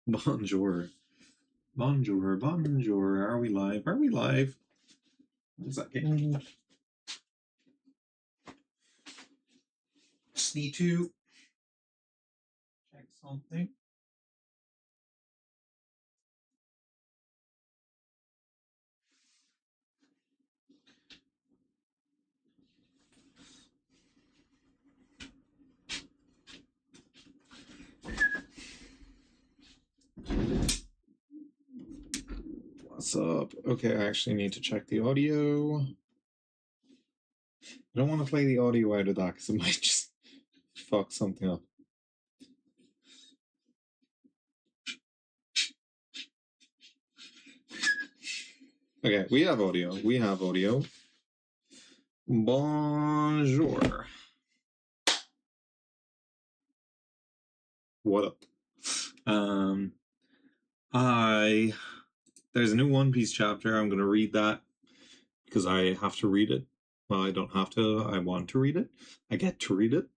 Bonjour. Bonjour. Bonjour. Are we live? Are we live? 1 second. Just need to check something. What's up? Okay, I actually need to check the audio. I don't want to play the audio out of that because it might just fuck something up. Okay, we have audio. We have audio. Bonjour. What up? There's a new One Piece chapter. I'm gonna read that because I have to read it. Well, I don't have to. I want to read it. I get to read it.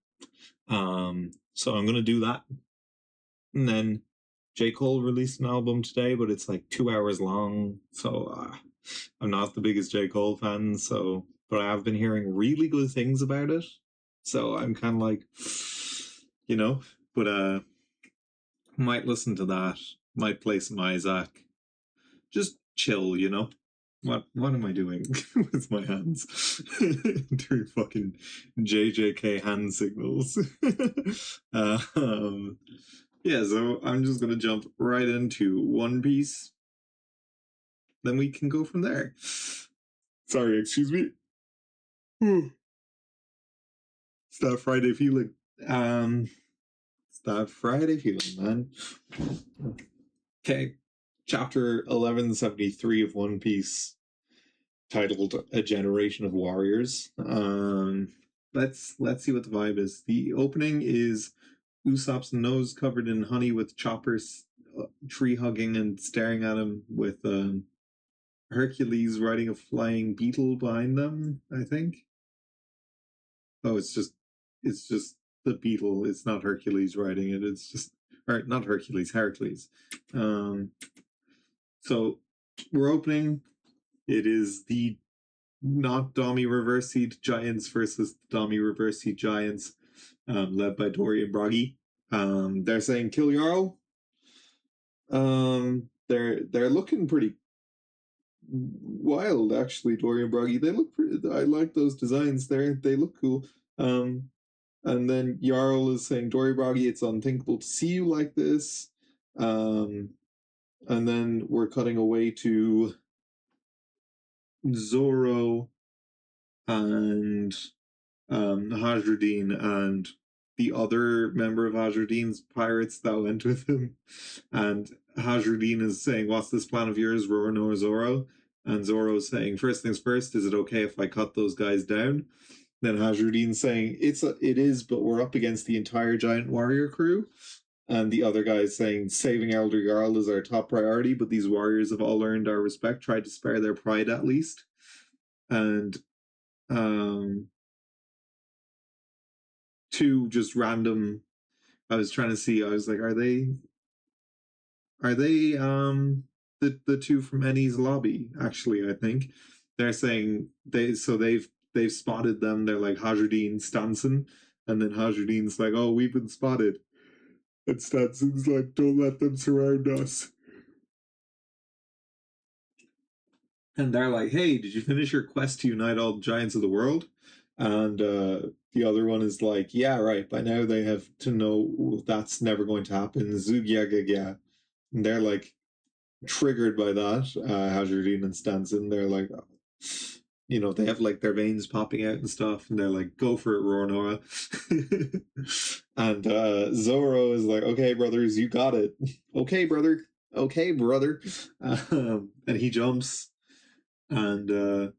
So I'm gonna do that. And then J. Cole released an album today, but it's like 2 hours long. So I'm not the biggest J. Cole fan. But I have been hearing really good things about it. So I'm kind of like, but might listen to that. Might play some Isaac. Just chill, What am I doing with my hands? Doing fucking JJK hand signals. Yeah, so I'm just gonna jump right into One Piece. Then we can go from there. Sorry, excuse me. It's that Friday feeling. It's that Friday feeling, man. Okay, chapter 1173 of One Piece, titled "A Generation of Warriors." Let's see what the vibe is. The opening is Usopp's nose covered in honey with Chopper's tree hugging and staring at him, with Hercules riding a flying beetle behind them, I think. Oh, it's just the beetle. It's not Hercules riding it. It's just, or not Hercules, Heracles. So we're opening. It is the not Dami Reversied Giants versus the Dami Reversied Giants, led by Dory and Bragi. They're saying kill Jarl. They're looking pretty wild, actually. Dory and Bragi, they look pretty. I like those designs. They look cool. And then Jarl is saying, Dory Bragi, it's unthinkable to see you like this. And then we're cutting away to Zoro and Hajruddin and the other member of Hajruddin's pirates that went with him. And Hajruddin is saying, what's this plan of yours, Roronoa Zoro? And Zoro's saying, first things first, is it okay if I cut those guys down? Then Hajruddin's saying, it is, but we're up against the entire giant warrior crew. And the other guy is saying, saving Elder Jarl is our top priority, but these warriors have all earned our respect. Try to spare their pride at least. And two just random. I was trying to see. I was like, are they the two from Enies Lobby? Actually, I think they're saying they've spotted them. They're like Hajruddin, Stanson, and then Hajruddin's like, oh, we've been spotted, and Stanson's like, don't let them surround us. And they're like, hey, did you finish your quest to unite all the giants of the world? And the other one is like, yeah, right. By now they have to know that's never going to happen. Zugyaga. And they're like triggered by that. Hajruddin and Stanson, they're like, they have like their veins popping out and stuff. And they're like, go for it, Roronoa. And Zoro is like, okay, brothers, you got it. Okay, brother. Okay, brother. And he jumps. And okay,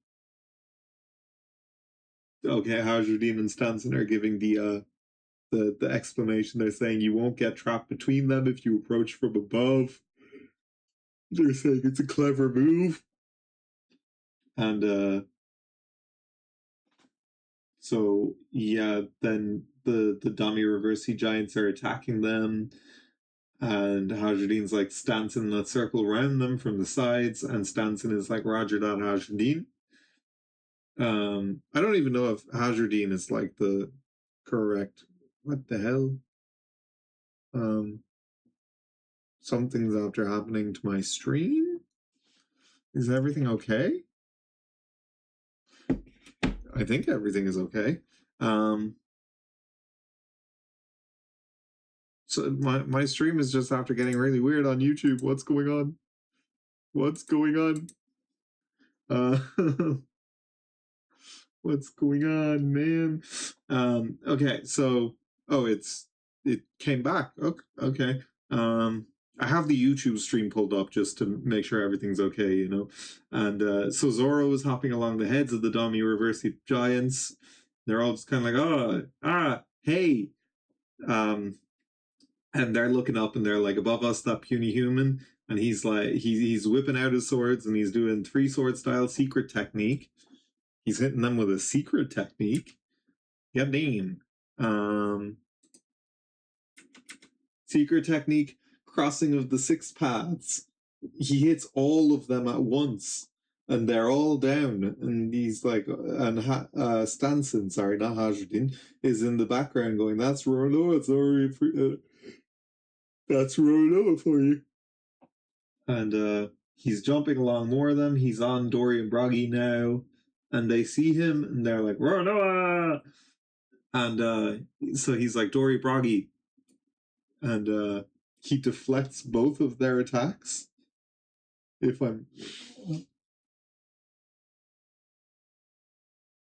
Hajruddin and Stanson are giving the explanation. They're saying you won't get trapped between them if you approach from above. They're saying it's a clever move. And so yeah, then the Dami Reversi giants are attacking them. And Hajruddin's like Stanton in that circle around them from the sides, and Stanton is like Roger that Hajruddin. I don't even know if Hajruddin is like the correct. What the hell? Something's after happening to my stream. Is everything okay? I think everything is okay. So my stream is just after getting really weird on YouTube. What's going on? What's going on? What's going on, man? Okay, so it came back. Okay. I have the YouTube stream pulled up just to make sure everything's okay, you know. And so Zoro is hopping along the heads of the Dami Reversi giants. They're all just kind of like, hey. And they're looking up and they're like, above us, that puny human. And he's like, he's whipping out his swords and he's doing 3-sword style secret technique. He's hitting them with a secret technique. Yeah, damn. Secret technique, crossing of the 6 paths. He hits all of them at once, and they're all down. And he's like, and Stanson, sorry, not Hajruddin, is in the background going, "That's Roronoa, sorry, that's Roronoa for you." And he's jumping along more of them. He's on Dorian Broggy now, and they see him, and they're like, "Roronoa!" And so he's like, "Dory Broggy," and he deflects both of their attacks. If I'm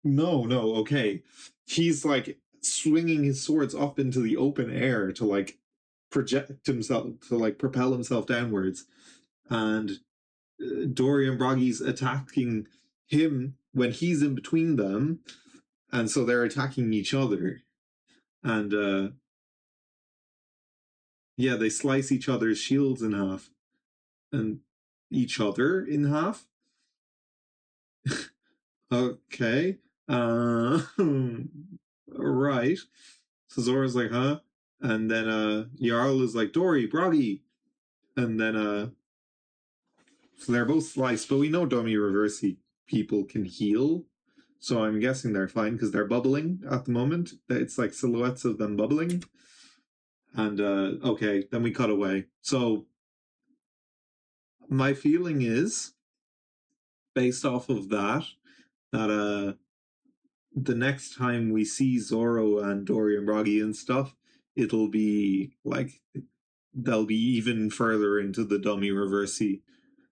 no, okay. He's like swinging his swords up into the open air to like project himself, to like propel himself downwards, and Dorian Broggy's attacking him when he's in between them, and so they're attacking each other, and yeah, they slice each other's shields in half, and each other in half. Okay. Right. So Zora's like, huh? And then Jarl is like, Dory, Broggy. And then so they're both sliced, but we know Domi Reversi people can heal. So I'm guessing they're fine because they're bubbling at the moment. It's like silhouettes of them bubbling. And okay, then we cut away. So my feeling is, based off of that the next time we see Zoro and Dorian Broggy and stuff, it'll be like they'll be even further into the dummy reversey.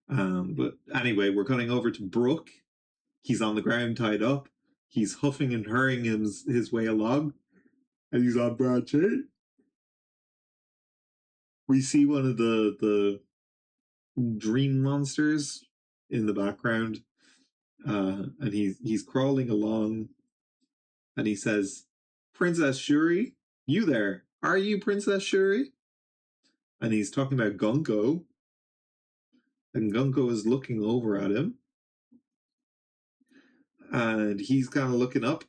But anyway, we're cutting over to Brook. He's on the ground tied up. He's huffing and hurrying his way along, and he's on branch 8. We see one of the dream monsters in the background, and he's crawling along, and he says, "Princess Shuri, you there? Are you Princess Shuri?" And he's talking about Gunko, and Gunko is looking over at him, and he's kind of looking up.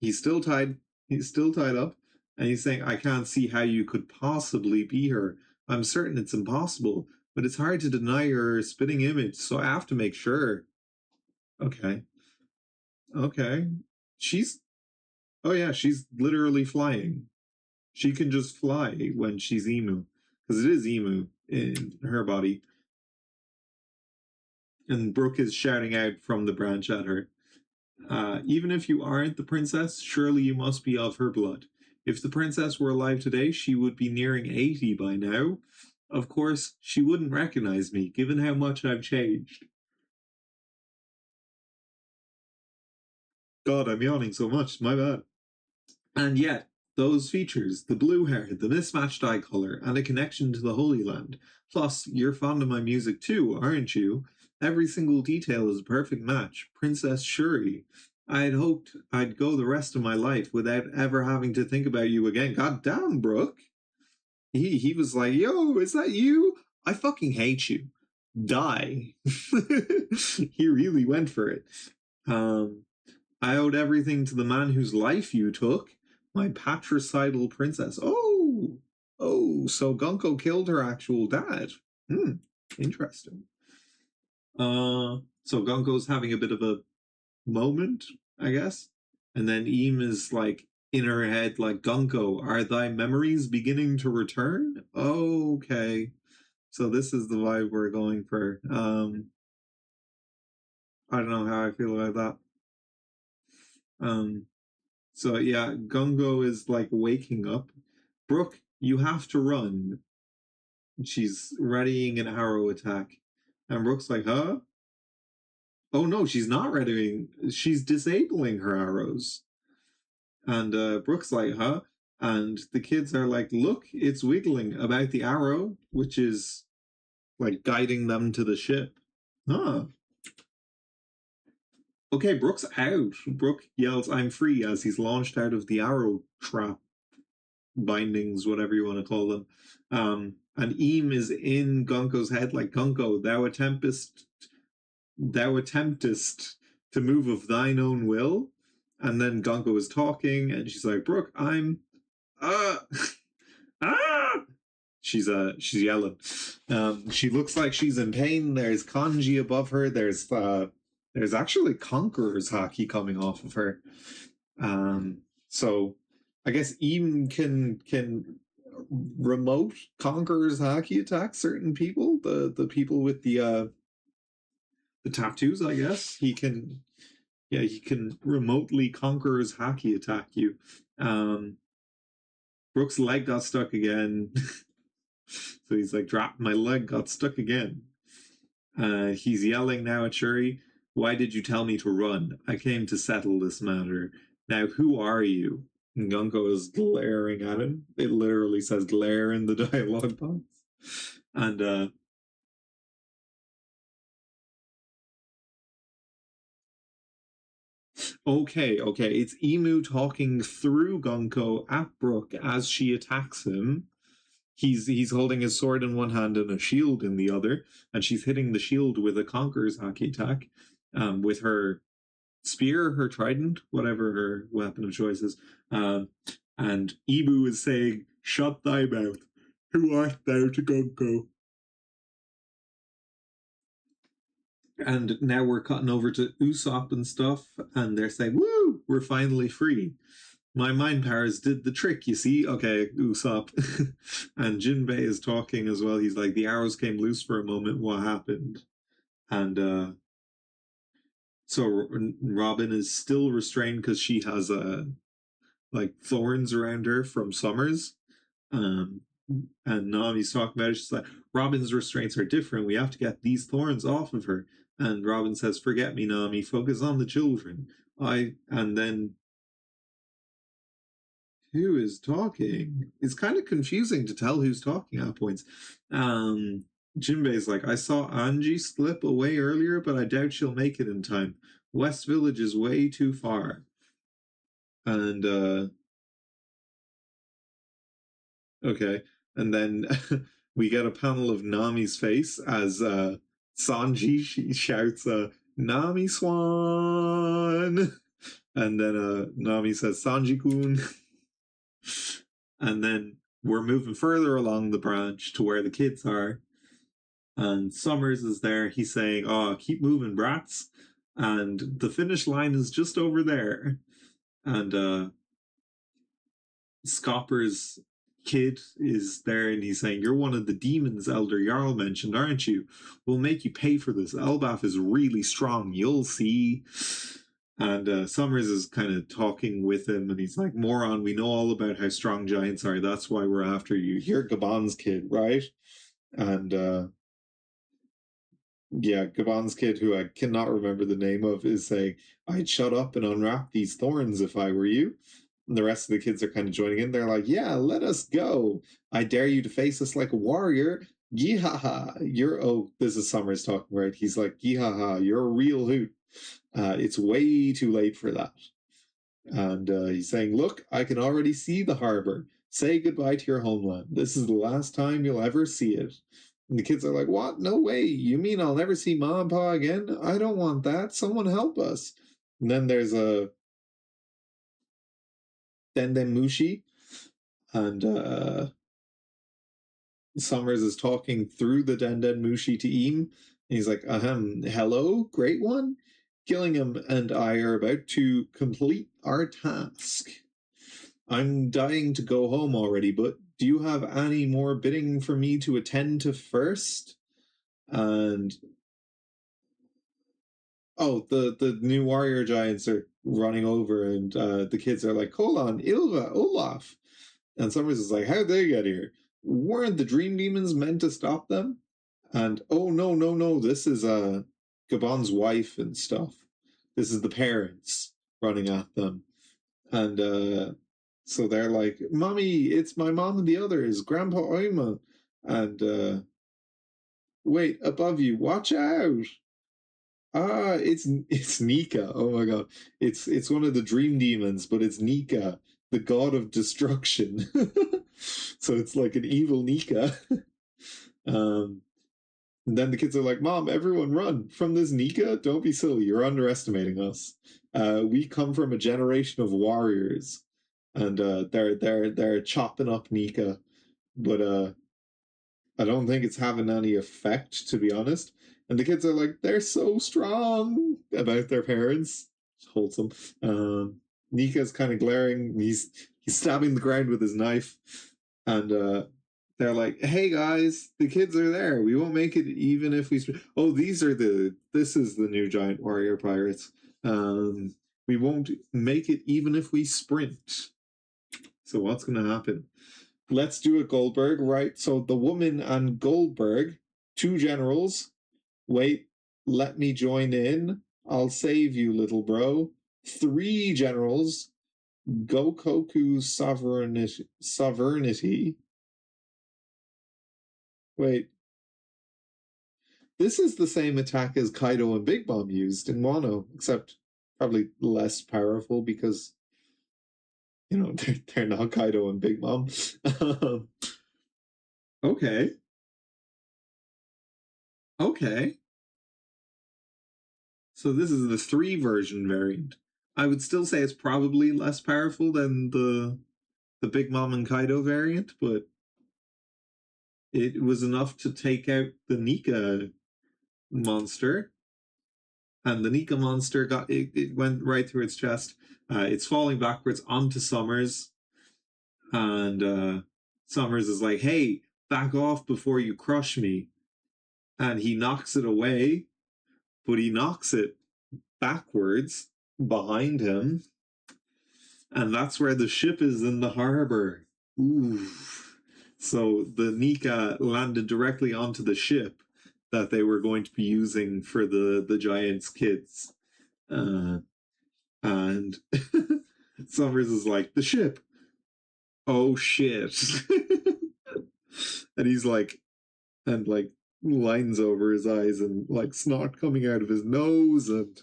He's still tied up, and he's saying, "I can't see how you could possibly be her. I'm certain it's impossible, but it's hard to deny her spitting image, so I have to make sure." Okay. She's she's literally flying. She can just fly when she's Emu, because it is Emu in her body. And Brooke is shouting out from the branch at her. Even if you aren't the princess, surely you must be of her blood. If the princess were alive today, she would be nearing 80 by now. Of course, she wouldn't recognize me, given how much I've changed. God, I'm yawning so much, my bad. And yet, those features, the blue hair, the mismatched eye color, and a connection to the Holy Land. Plus, you're fond of my music too, aren't you? Every single detail is a perfect match. Princess Shuri. I had hoped I'd go the rest of my life without ever having to think about you again. God damn, Brooke. He was like, yo, is that you? I fucking hate you. Die. He really went for it. I owed everything to the man whose life you took, my patricidal princess. Oh, Oh, so Gunko killed her actual dad. Interesting. So Gunko's having a bit of a moment, I guess. And then Eam is like in her head, like, Gunko, are thy memories beginning to return? Okay. So this is the vibe we're going for. I don't know how I feel about that. So yeah, Gungo is like waking up. Brooke, you have to run. She's readying an arrow attack. And Brooke's like, huh? Oh no, she's not readying. She's disabling her arrows. And Brooke's like, huh? And the kids are like, look, it's wiggling about the arrow, which is like guiding them to the ship. Huh. Okay, Brooke's out. Brooke yells, I'm free, as he's launched out of the arrow trap bindings, whatever you want to call them. And Eam is in Gunko's head, like, Gunko, thou attemptest to move of thine own will. And then Gunko is talking, and she's like, Brooke, I'm ah. She's yelling. She looks like she's in pain. There's kanji above her. There's actually Conqueror's haki coming off of her. So I guess Eam can remote Conqueror's haki attack certain people. The people with the tattoos, I guess. He can remotely Conqueror's haki attack you. Brooke's leg got stuck again. So he's like, drop, my leg got stuck again. He's yelling now at Shuri, why did you tell me to run? I came to settle this matter. Now, who are you? And Gunko is glaring at him. It literally says glare in the dialogue box. And okay, it's Emu talking through Gunko at Brooke as she attacks him. He's holding his sword in one hand and a shield in the other, and she's hitting the shield with a Conqueror's haki attack, with her spear, her trident, whatever her weapon of choice is. And Ibu is saying, shut thy mouth. Who art thou to Gunko? And now we're cutting over to Usopp and stuff, and they're saying, woo, we're finally free. My mind powers did the trick, you see. Okay, Usopp. And Jinbei is talking as well. He's like, the arrows came loose for a moment. What happened? And so Robin is still restrained because she has like thorns around her from Summers. And Nami's talking about it. She's like, Robin's restraints are different. We have to get these thorns off of her. And Robin says, forget me, Nami. Focus on the children. And then who is talking? It's kind of confusing to tell who's talking at points. Jinbei's like, I saw Angie slip away earlier, but I doubt she'll make it in time. West Village is way too far. And okay. And then we get a panel of Nami's face as Sanji shouts, Nami Swan. And then Nami says, Sanji-kun. And then we're moving further along the branch to where the kids are. And Summers is there. He's saying, oh, keep moving, brats. And the finish line is just over there. And Scopper's kid is there, and he's saying, you're one of the demons Elder Jarl mentioned, aren't you? We'll make you pay for this. Elbaf is really strong. You'll see. And Summers is kind of talking with him, and he's like, moron, we know all about how strong giants are. That's why we're after you. You're Gabon's kid, right? And yeah, Gabon's kid, who I cannot remember the name of, is saying, I'd shut up and unwrap these thorns if I were you. And the rest of the kids are kind of joining in. They're like, yeah, let us go. I dare you to face us like a warrior. Yeehaha. This is Summers talking, right? He's like, yeehaha, you're a real hoot. It's way too late for that. And he's saying, look, I can already see the harbor. Say goodbye to your homeland. This is the last time you'll ever see it. And the kids are like, what? No way. You mean I'll never see Mom and Pa again? I don't want that. Someone help us. And then there's a Dendemushi. And Summers is talking through the Denden Mushi to Eam. He's like, hello, Great One? Gillingham and I are about to complete our task. I'm dying to go home already, but do you have any more bidding for me to attend to first? And the new warrior giants are running over, and the kids are like, hold on, Ilva, Olaf. And Summers is like, how'd they get here? Weren't the dream demons meant to stop them? And oh no, this is Gabon's wife and stuff. This is the parents running at them. And so they're like, Mommy, it's my mom and the others, Grandpa Oima. And wait, above you, watch out. It's Nika. Oh my god. It's one of the dream demons, but it's Nika, the god of destruction. So it's like an evil Nika. And then the kids are like, Mom, everyone run from this Nika. Don't be silly. You're underestimating us. We come from a generation of warriors, and they're chopping up Nika, but I don't think it's having any effect, to be honest. And the kids are like, they're so strong about their parents. Wholesome. Nika's kind of glaring. He's stabbing the ground with his knife, and they're like, hey guys, the kids are there. We won't make it even if we. Oh, this is the new giant warrior pirates. We won't make it even if we sprint. So what's going to happen? Let's do it, Goldberg, right? So the woman and Goldberg, two generals. Wait, let me join in. I'll save you, little bro. Three generals. Gokoku's sovereignty. Wait. This is the same attack as Kaido and Big Mom used in Wano, except probably less powerful because, they're not Kaido and Big Mom. Okay. So this is the 3 version variant. I would still say it's probably less powerful than the Big Mom and Kaido variant, but it was enough to take out the Nika monster. And the Nika monster it went right through its chest. It's falling backwards onto Summers. And Summers is like, hey, back off before you crush me. And he knocks it away, but he knocks it backwards behind him. And that's where the ship is in the harbor. Ooh. So the Nika landed directly onto the ship that they were going to be using for the Giants' kids. And Summers is like, the ship. Oh shit. And he's like, and like lines over his eyes and like snot coming out of his nose, and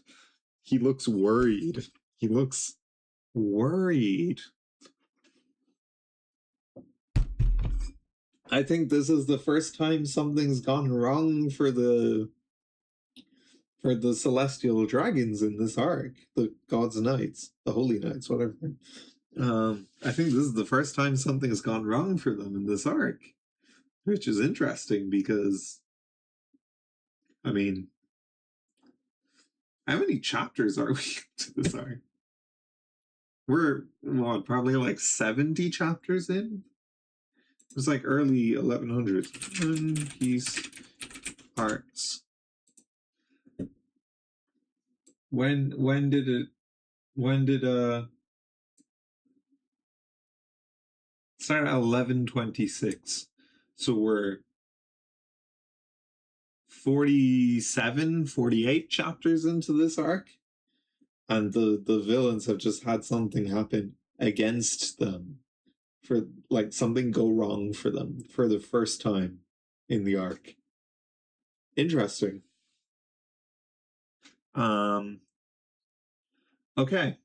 he looks worried. He looks worried. I think this is the first time something's gone wrong for the celestial dragons in this arc, the gods' knights, the holy knights, whatever. I think this is the first time something has gone wrong for them in this arc, which is interesting because, I mean, how many chapters are we to this arc? We're probably like 70 chapters in. It was like early 1100s. One Piece arcs. When did start at 1126? So we're 47, 48 chapters into this arc, and the villains have just had something happen against them, for like something go wrong for them for the first time in the arc. Interesting. Okay.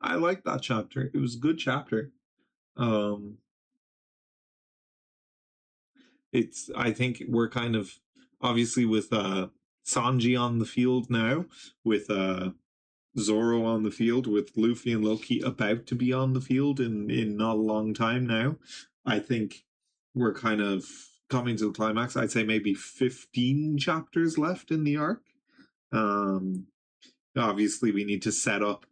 I like that chapter. It was a good chapter. I think we're kind of obviously with Sanji on the field now, with Zoro on the field, with Luffy and Loki about to be on the field in not a long time now. I think we're kind of coming to the climax. I'd say maybe 15 chapters left in the arc. Obviously, we need to set up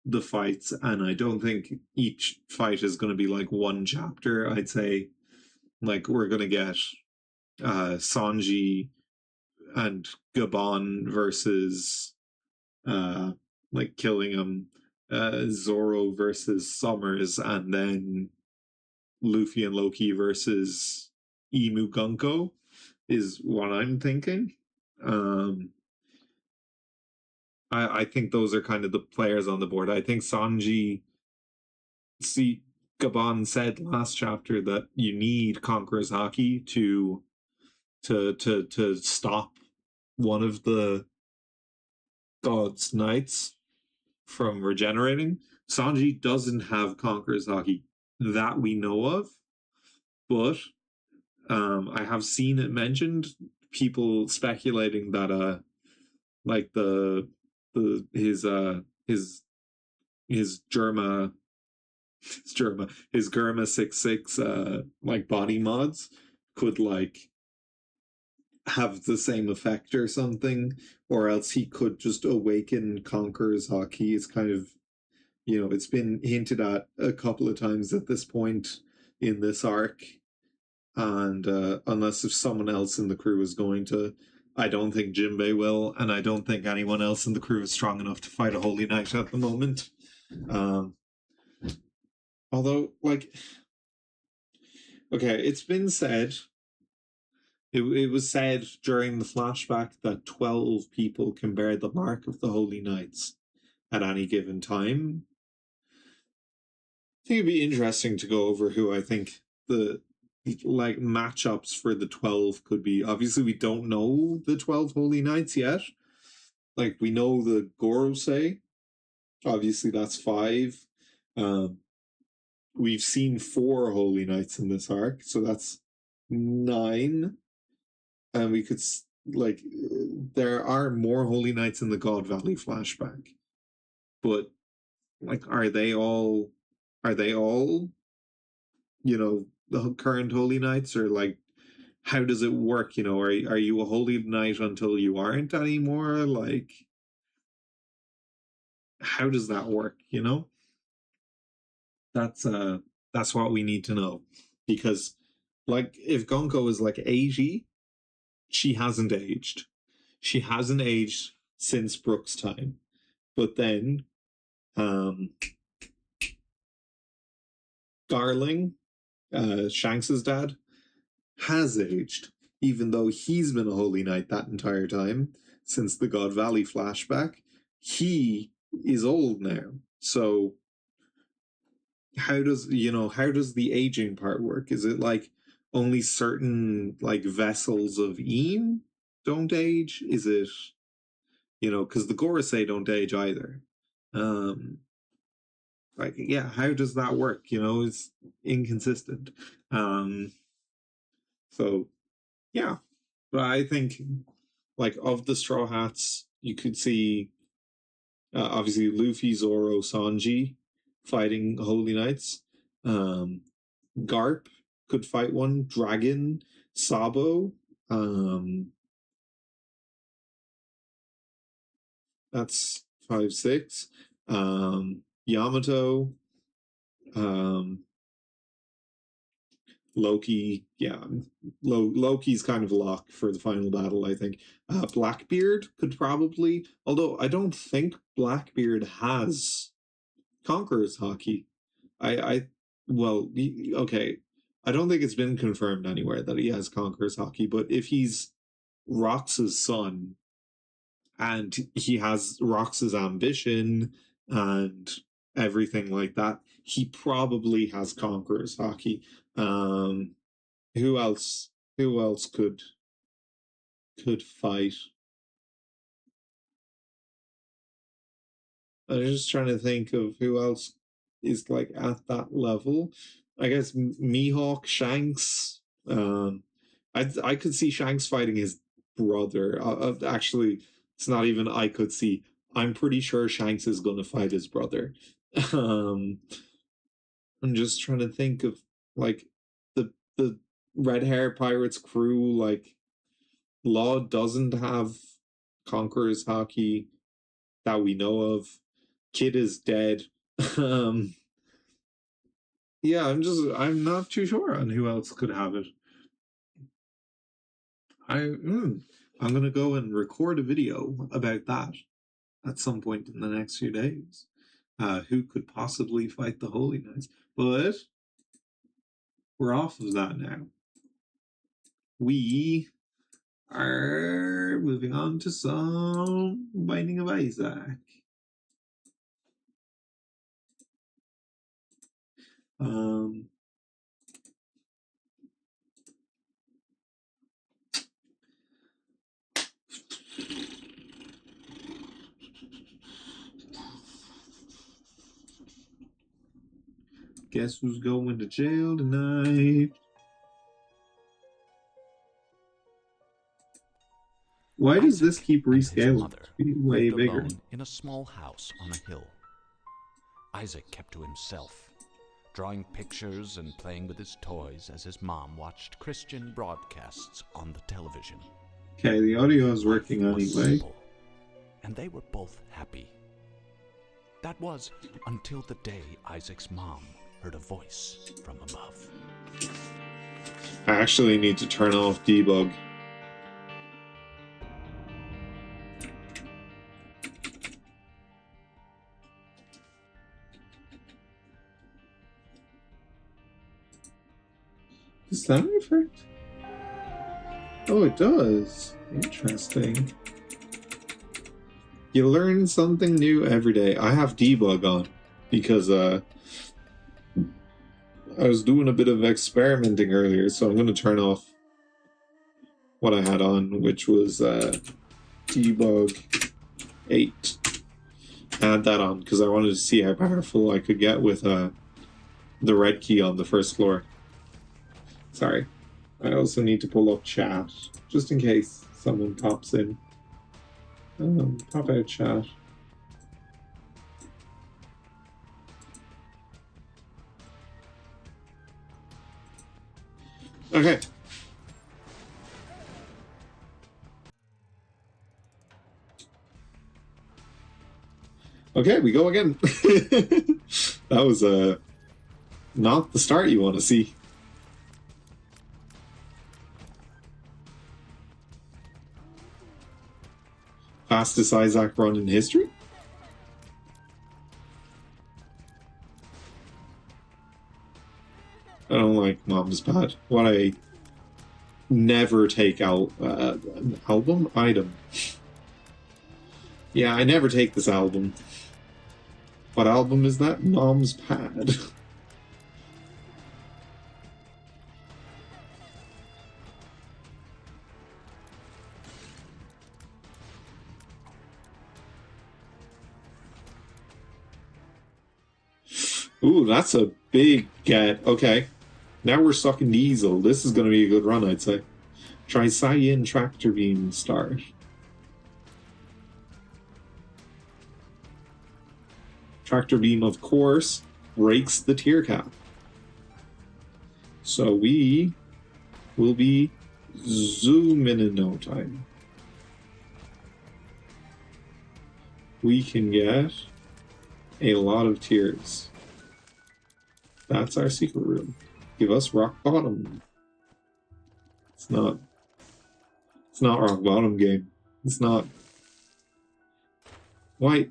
the fights, and I don't think each fight is going to be like one chapter. I'd say like we're going to get Sanji and Gabon versus like killing him, Zoro versus Summers, and then Luffy and Loki versus Emu Gunko is what I'm thinking. I think those are kind of the players on the board. I think Sanji, see, Gabon said last chapter that you need Conqueror's Haki to stop one of the God's Knights from regenerating. Sanji doesn't have Conqueror's Haki that we know of, but I have seen it mentioned. People speculating that like his Germa his Germa 66 like body mods could like have the same effect or something, or else he could just awaken Conqueror's Haki. It's kind of, it's been hinted at a couple of times at this point in this arc, and unless if someone else in the crew is going to, I don't think Jinbei will, and I don't think anyone else in the crew is strong enough to fight a Holy Knight at the moment. Although, like, okay, it's been said, it was said during the flashback that 12 people can bear the mark of the Holy Knights at any given time. I think it'd be interesting to go over who I think the like matchups for the 12 could be. Obviously, we don't know the 12 Holy Knights yet. Like, we know the Gorosei. Obviously, that's 5. We've seen 4 Holy Knights in this arc, so that's 9. And we could, like, there are more Holy Knights in the God Valley flashback. But, like, are they all, the current Holy Knights? Or, like, how does it work? Are you a Holy Knight until you aren't anymore? Like, how does that work? That's what we need to know, because like if Gonko is like 80, she hasn't aged since Brook's time. But then Garling, Shanks's dad, has aged, even though he's been a Holy Knight that entire time since the God Valley flashback. He is old now. So how does the aging part work? Is it like only certain like vessels of Eam don't age? Is it, because the Gorosei don't age either. Like, yeah, how does that work? It's inconsistent. So yeah, but I think like of the Straw Hats, you could see obviously Luffy, Zoro, Sanji fighting Holy Knights. Garp could fight one. Dragon, Sabo. That's 5, 6. Yamato. Loki. Yeah, Loki's kind of a lock for the final battle, I think. Blackbeard could probably, although I don't think Blackbeard has Conqueror's Haki. Well, okay. I don't think it's been confirmed anywhere that he has Conqueror's Haki, but if he's Rox's son and he has Rox's ambition and everything like that, he probably has Conqueror's Haki. Who else? Who else could fight? I'm just trying to think of who else is like at that level. I guess Mihawk, Shanks. I could see Shanks fighting his brother. Actually, it's not even I could see. I'm pretty sure Shanks is going to fight his brother. I'm just trying to think of Like the red hair pirates crew, like Law doesn't have Conqueror's Haki that we know of. Kid is dead. um yeah, I'm not too sure on who else could have it. I'm gonna go and record a video about that at some point in the next few days. Who could possibly fight the Holy Knights? But we're off of that now. We are moving on to some Binding of Isaac. Guess who's going to jail tonight? Why does this keep rescaling? Be way bigger. In a small house on a hill. Isaac kept to himself, drawing pictures and playing with his toys as his mom watched Christian broadcasts on the television. Okay, the audio is working anyway. Simple, and they were both happy. That was until the day Isaac's mom heard a voice from above. I actually need to turn off debug. Does that effect? Oh, it does. Interesting. You learn something new every day. I have debug on because I was doing a bit of experimenting earlier, so I'm going to turn off what I had on, which was debug 8. I had that on because I wanted to see how powerful I could get with the red key on the first floor. Sorry. I also need to pull up chat, just in case someone pops in. Pop out chat. Okay. Okay, we go again. That was not the start you want to see. Fastest Isaac run in history? I don't like Mom's Pad. What I never take out an album item. Yeah, I never take this album. What album is that? Mom's Pad. Ooh, that's a big get. Okay. Now we're stuck in Diesel. This is going to be a good run, I'd say. Try Saiyan Tractor Beam start. Tractor Beam, of course, breaks the tier cap. So we will be zooming in no time. We can get a lot of tiers. That's our secret room. Give us rock bottom. It's not rock bottom game. It's not. White.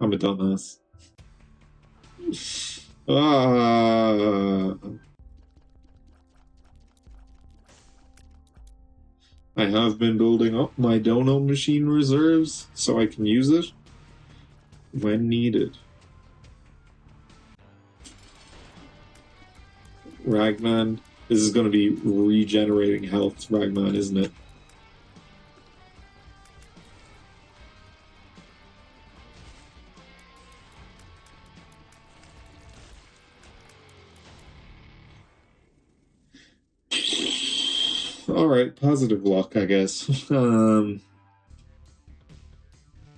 I'm a dumbass. I have been building up my Dono machine reserves so I can use it when needed. Ragman. This is going to be regenerating health, Ragman, isn't it? Alright, positive luck, I guess.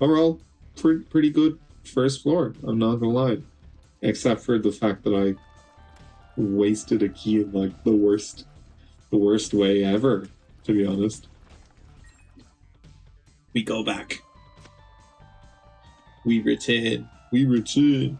Overall, pretty good first floor, I'm not gonna lie. Except for the fact that I wasted a key in like the worst way ever, to be honest. We go back. We return. We return.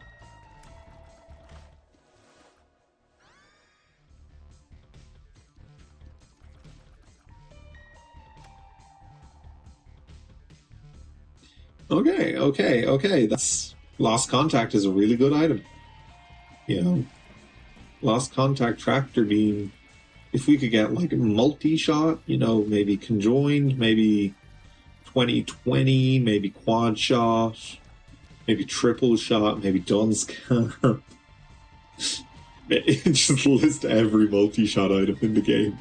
Okay. That's Lost Contact is a really good item. You know, Lost Contact Tractor Beam. If we could get like a multi-shot, you know, maybe conjoined, maybe 2020, maybe quad shot, maybe triple shot, maybe Dunscan. Just list every multi-shot item in the game.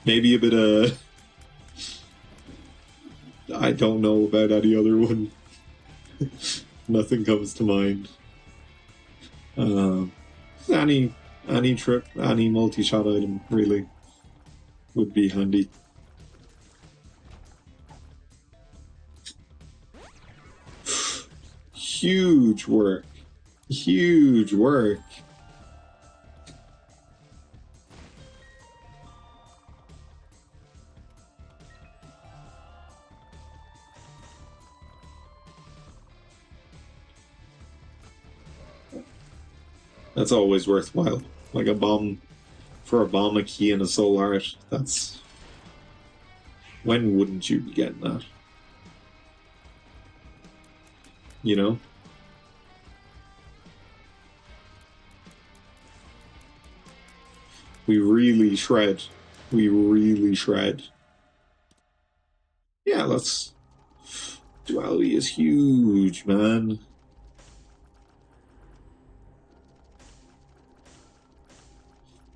Maybe a bit of... I don't know about any other one. Nothing comes to mind. Any trip, any multi-shot item really would be handy. Huge work. Huge work. That's always worthwhile. Like a bomb, for a bomb, a key, and a soul art. That's... When wouldn't you be getting that? You know? We really shred. We really shred. Yeah, let's... Duality is huge, man.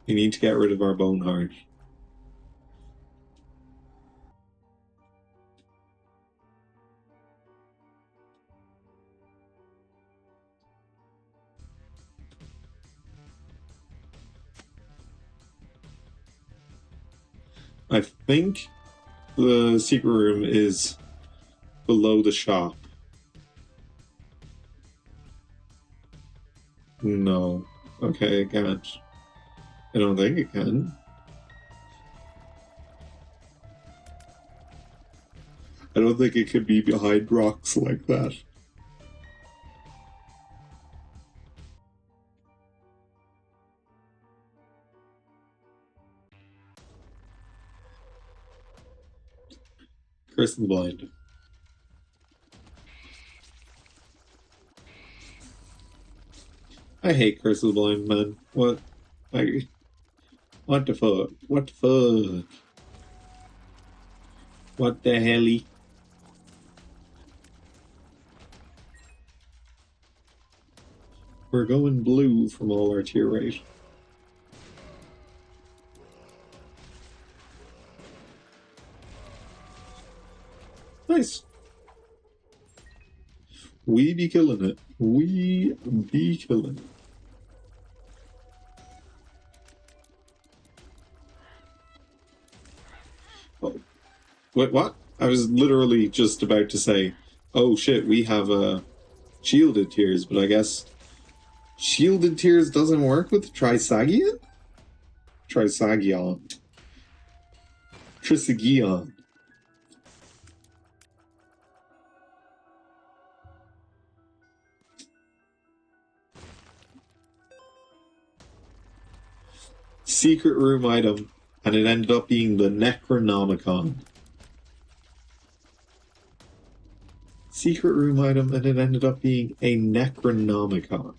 We need to get rid of our bone heart. I think the secret room is below the shop. No. Okay, I can't. I don't think it can. I don't think it could be behind rocks like that. Curse and Blind. I hate Curse of the Blind, man. What? What the fuck? What the fuck? What the helly? We're going blue from all our tier rate. Nice. We be killing it. We be killing it. Oh. Wait, what? I was literally just about to say, oh shit, we have shielded tiers, but I guess shielded tiers doesn't work with Trisagion? Trisagion. Trisagion. Secret room item, and it ended up being the Necronomicon. Secret room item, and it ended up being a Necronomicon.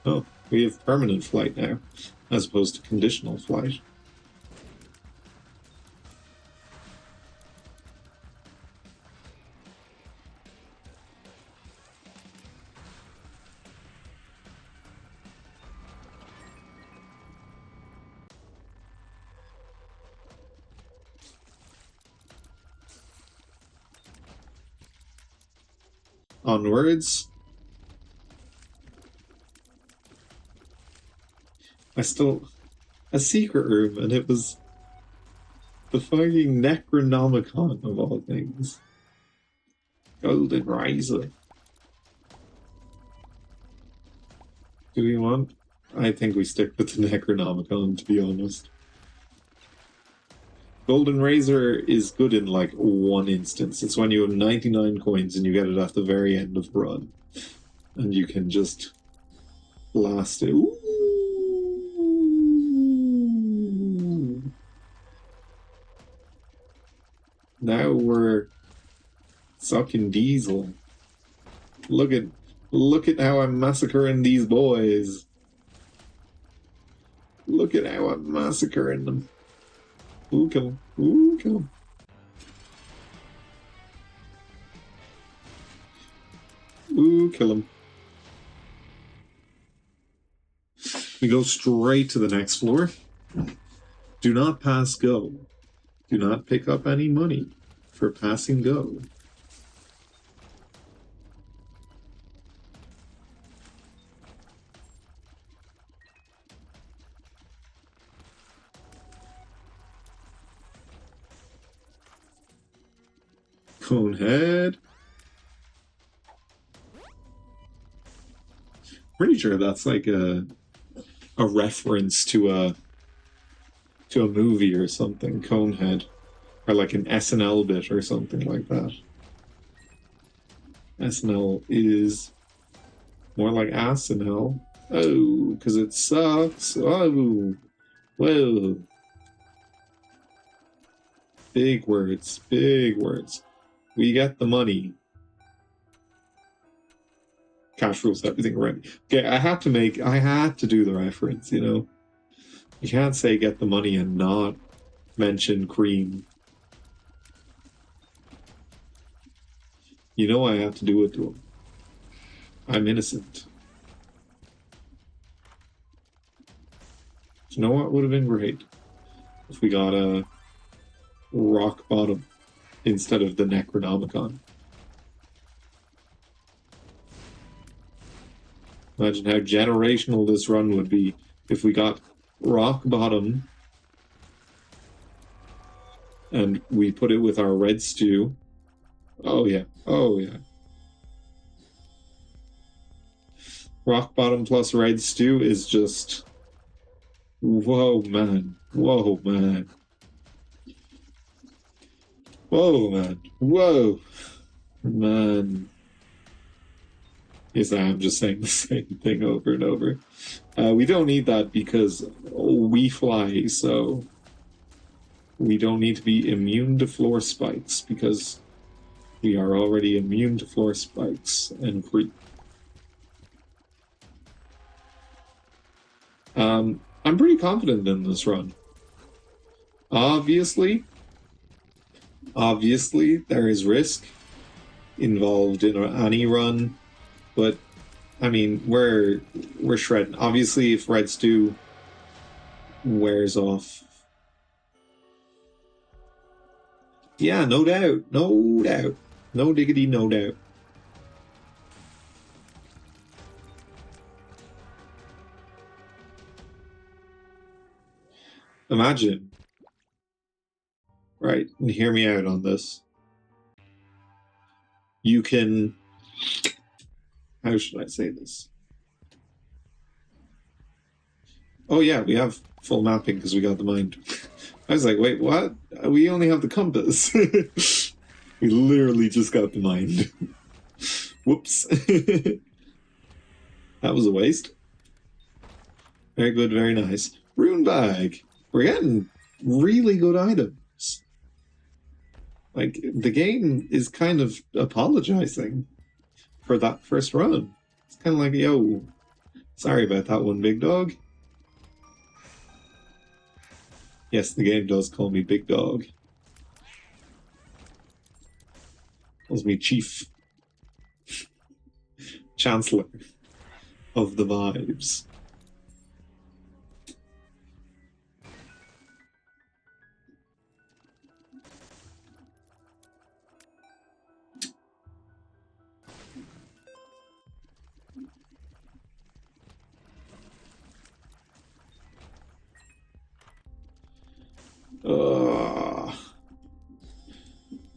Oh, we have permanent flight now, as opposed to conditional flight. Onwards. A secret room, and it was the fucking Necronomicon of all things. Golden Riser. Do we want? I think we stick with the Necronomicon, to be honest. Golden Razor is good in like one instance. It's when you have 99 coins and you get it at the very end of the run. And you can just blast it. Ooh. Now we're sucking diesel. Look at how I'm massacring these boys. Look at how I'm massacring them. Ooh, kill him. Ooh, kill him. Ooh, kill him. We go straight to the next floor. Do not pass go. Do not pick up any money for passing go. Conehead. Pretty sure that's like a reference to a movie or something. Conehead, or like an SNL bit or something like that. SNL is more like Asinel. Oh, because it sucks. Oh, whoa. Big words, big words. We get the money. Cash rules everything around. Okay, I had to do the reference, you know? You can't say get the money and not mention cream. You know I have to do it to him. I'm innocent. You know what would have been great? If we got a rock bottom instead of the Necronomicon. Imagine how generational this run would be if we got rock bottom and we put it with our red stew. Oh yeah, oh yeah. Rock bottom plus red stew is just... Whoa, man. Whoa, man. Whoa, man. Whoa. Man. Yes, I am just saying the same thing over and over. We don't need that because we fly, so we don't need to be immune to floor spikes because we are already immune to floor spikes and creep. I'm pretty confident in this run. Obviously, there is risk involved in any run, but I mean, we're shredding. Obviously, if Red Stew wears off, yeah, no doubt, no diggity, no doubt. Imagine, right? And hear me out on this. You can. How should I say this? Oh yeah, we have full mapping because we got the mind. I was like, wait, what? We only have the compass. We literally just got the mind. Whoops. That was a waste. Very good, very nice. Rune bag. We're getting really good items. Like, the game is kind of apologizing for that first run. It's kind of like, yo, sorry about that one, big dog. Yes, the game does call me big dog. Calls me chief. Chancellor of the vibes.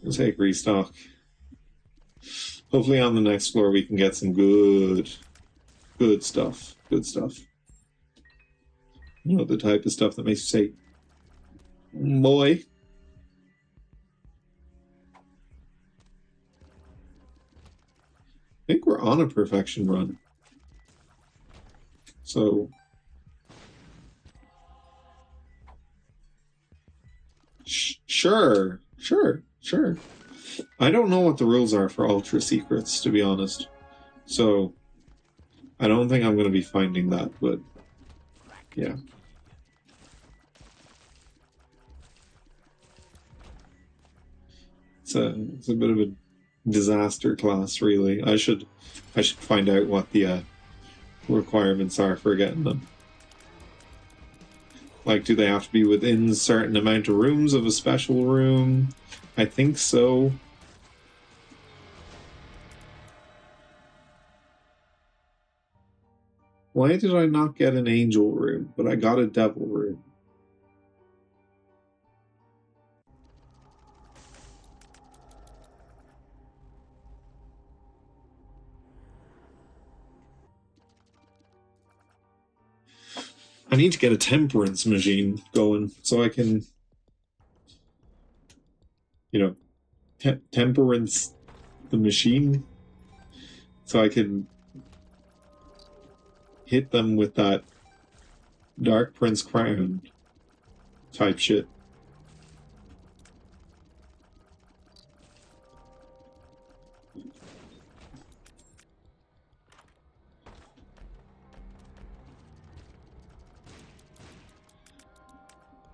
Let's take restock. Hopefully on the next floor we can get some good stuff. good stuff. You know, the type of stuff that makes you say, boy. I think we're on a perfection run. So, sure. I don't know what the rules are for Ultra Secrets, to be honest. So, I don't think I'm going to be finding that, but yeah. It's a bit of a disaster class, really. I should find out what the requirements are for getting them. Like, do they have to be within a certain amount of rooms of a special room? I think so. Why did I not get an angel room, but I got a devil room? I need to get a temperance machine going so I can, you know, temperance the machine so I can hit them with that Dark Prince crown type shit.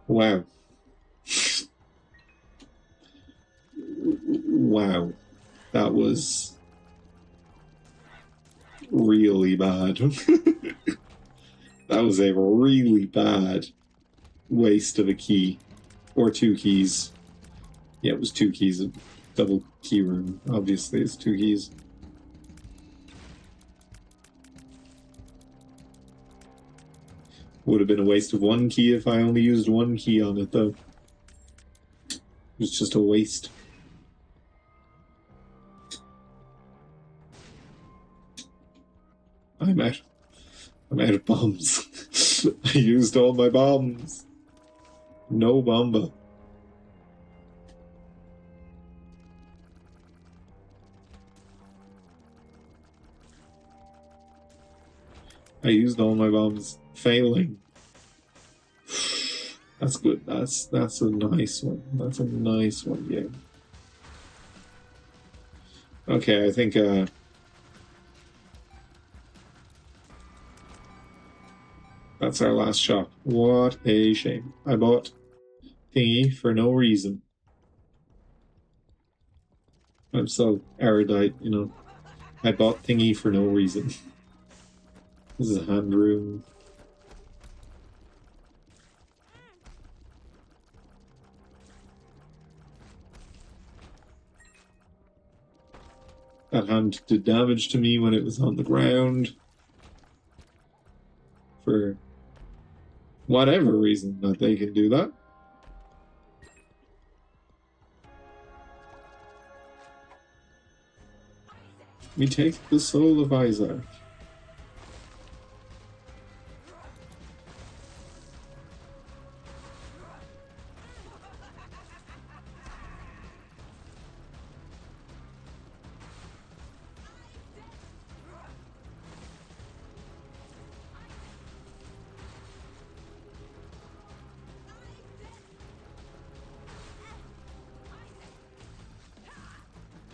Wow. Wow. That was really bad. That was a really bad waste of a key. Or 2 keys. Yeah, it was 2 keys. A double key room. Obviously, it's 2 keys. Would have been a waste of 1 key if I only used 1 key on it, though. It was just a waste. I'm out of bombs. I used all my bombs. No bomba. I used all my bombs. Failing. That's good. That's a nice one. That's a nice one, yeah. Okay, I think that's our last shop. What a shame. I bought thingy for no reason. I'm so erudite, you know. I bought thingy for no reason. This is a hand room. That hand did damage to me when it was on the ground. For whatever reason that they can do that. We take the soul of Isaac.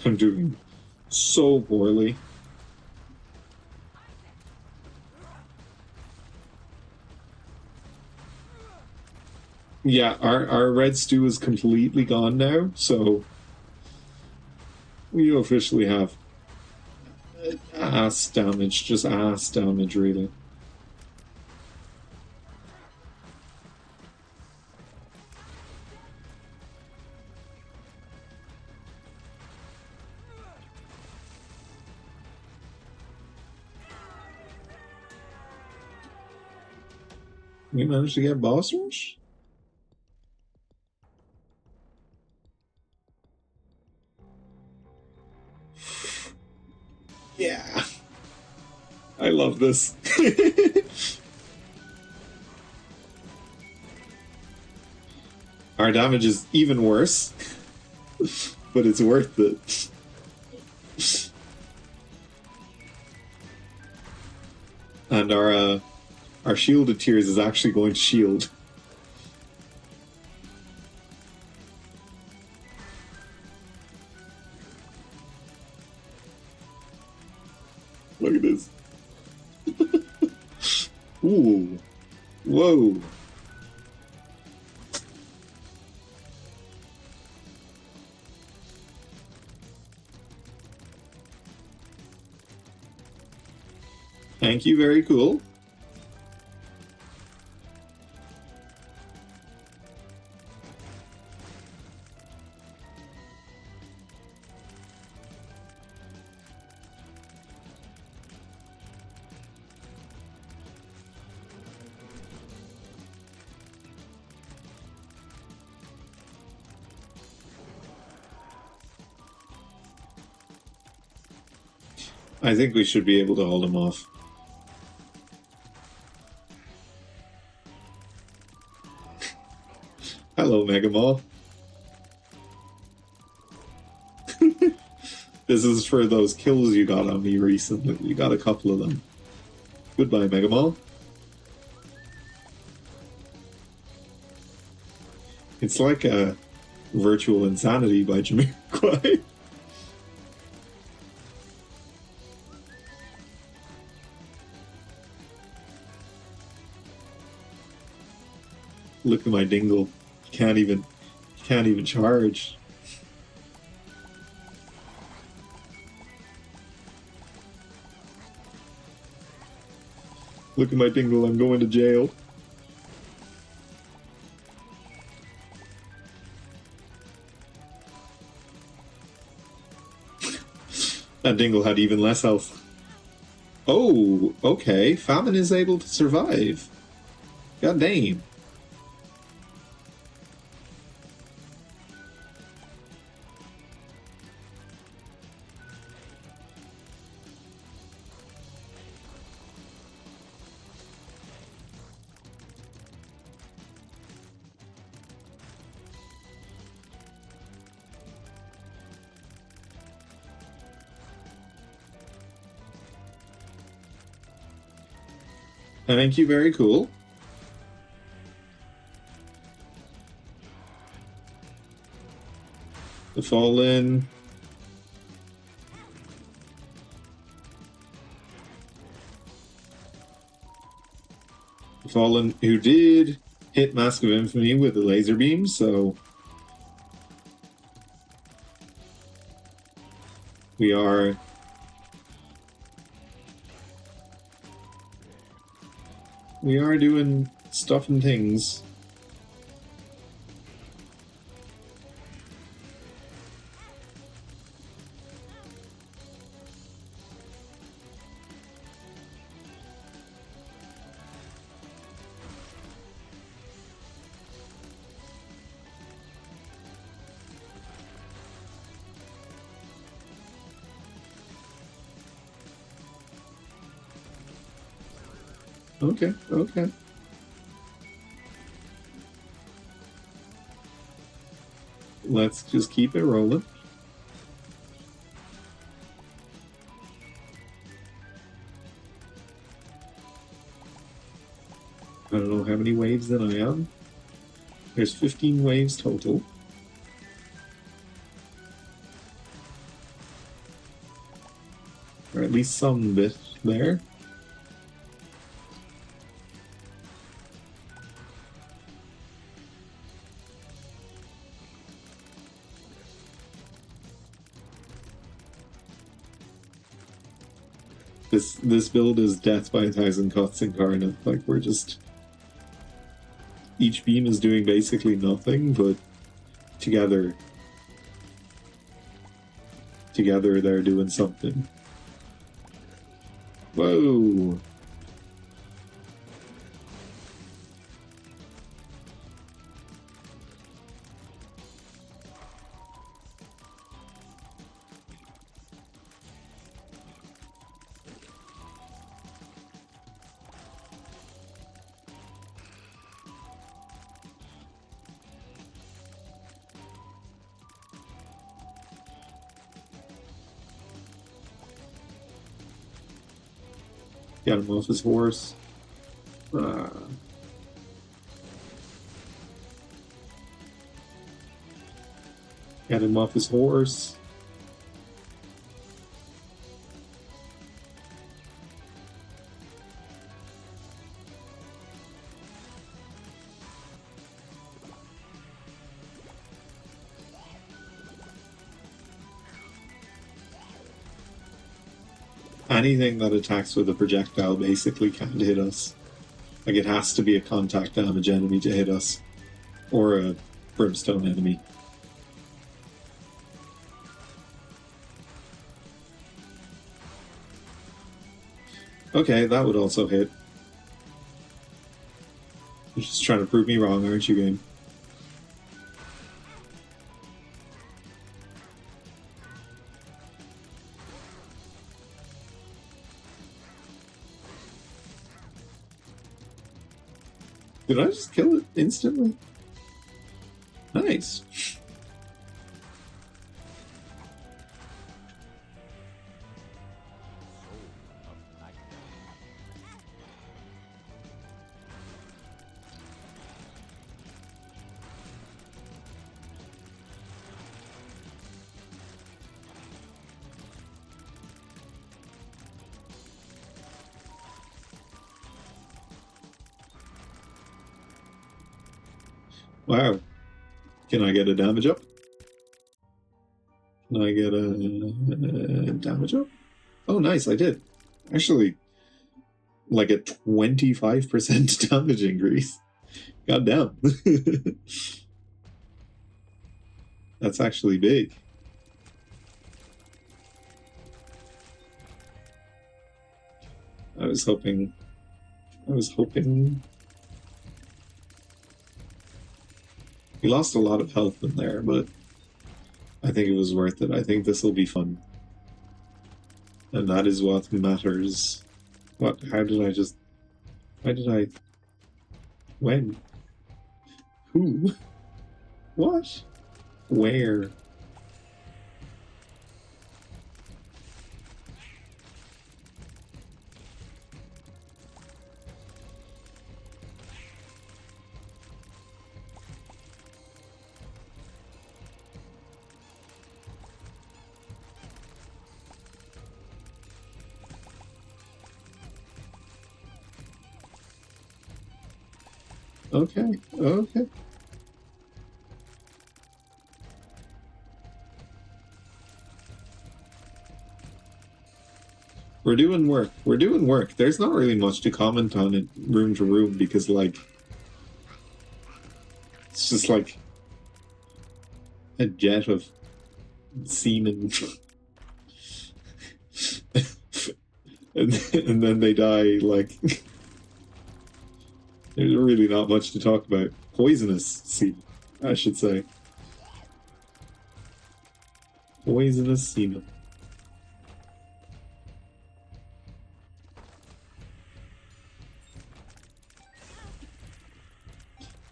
I'm doing so poorly. Yeah, our red stew is completely gone now, so we officially have ass damage, just ass damage, really. We managed to get boss rush? Yeah. I love this. Our damage is even worse, but it's worth it. And our shielded tiers is actually going to shield. Look at this. Ooh. Whoa. Thank you, very cool. I think we should be able to hold him off. Hello, Mega Mall. This is for those kills you got on me recently. You got a couple of them. Goodbye, Mega Mall. It's like a Virtual Insanity by Jamiroquai. Look at my dingle. Can't even charge. Look at my dingle, I'm going to jail. That dingle had even less health. Oh, okay. Famine is able to survive. God damn. Thank you, very cool. The Fallen. The Fallen, who did hit Mask of Infamy with the laser beam, so we are doing stuff and things. Okay, okay. Let's just keep it rolling. I don't know how many waves that I am. There's 15 waves total. Or at least some bit there. This build is death by 1,000 cuts incarnate. Like, we're just... Each beam is doing basically nothing, but together they're doing something. Whoa! Get him off his horse. Get him off his horse. Anything that attacks with a projectile basically can't hit us. Like, it has to be a contact damage enemy to hit us. Or a brimstone enemy. Okay, that would also hit. You're just trying to prove me wrong, aren't you, game? Did I just kill it instantly? Nice. Wow. Can I get a damage up? Can I get a damage up? Oh, nice, I did. Actually, like a 25% damage increase. God damn. That's actually big. I was hoping... We lost a lot of health in there, but I think it was worth it. I think this will be fun. And that is what matters. What? How did I just... Why did I... When? Who? What? Where? Okay, okay. We're doing work. We're doing work. There's not really much to comment on it room to room because, like, it's just like a jet of semen. and then they die, like... There's really not much to talk about. Poisonous semen, I should say. Poisonous semen.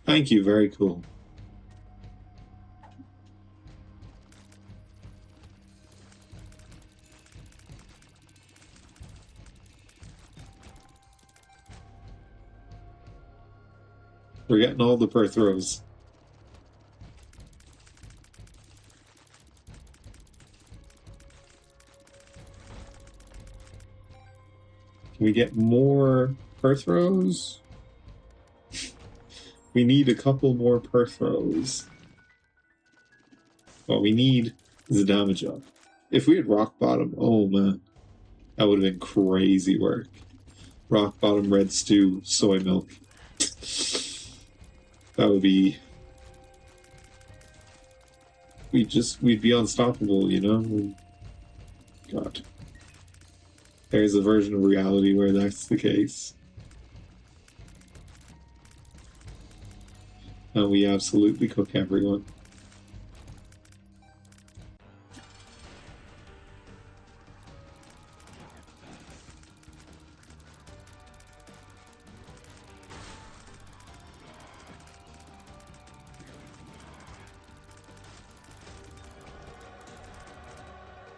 Thank you, very cool. We're getting all the Perthrows. Can we get more Perthrows? We need a couple more Perthrows. What we need is a damage up. If we had Rock Bottom, oh man, that would have been crazy work. Rock Bottom, Red Stew, Soy Milk. That would be... We'd be unstoppable, you know? God. There's a version of reality where that's the case. And we absolutely cook everyone.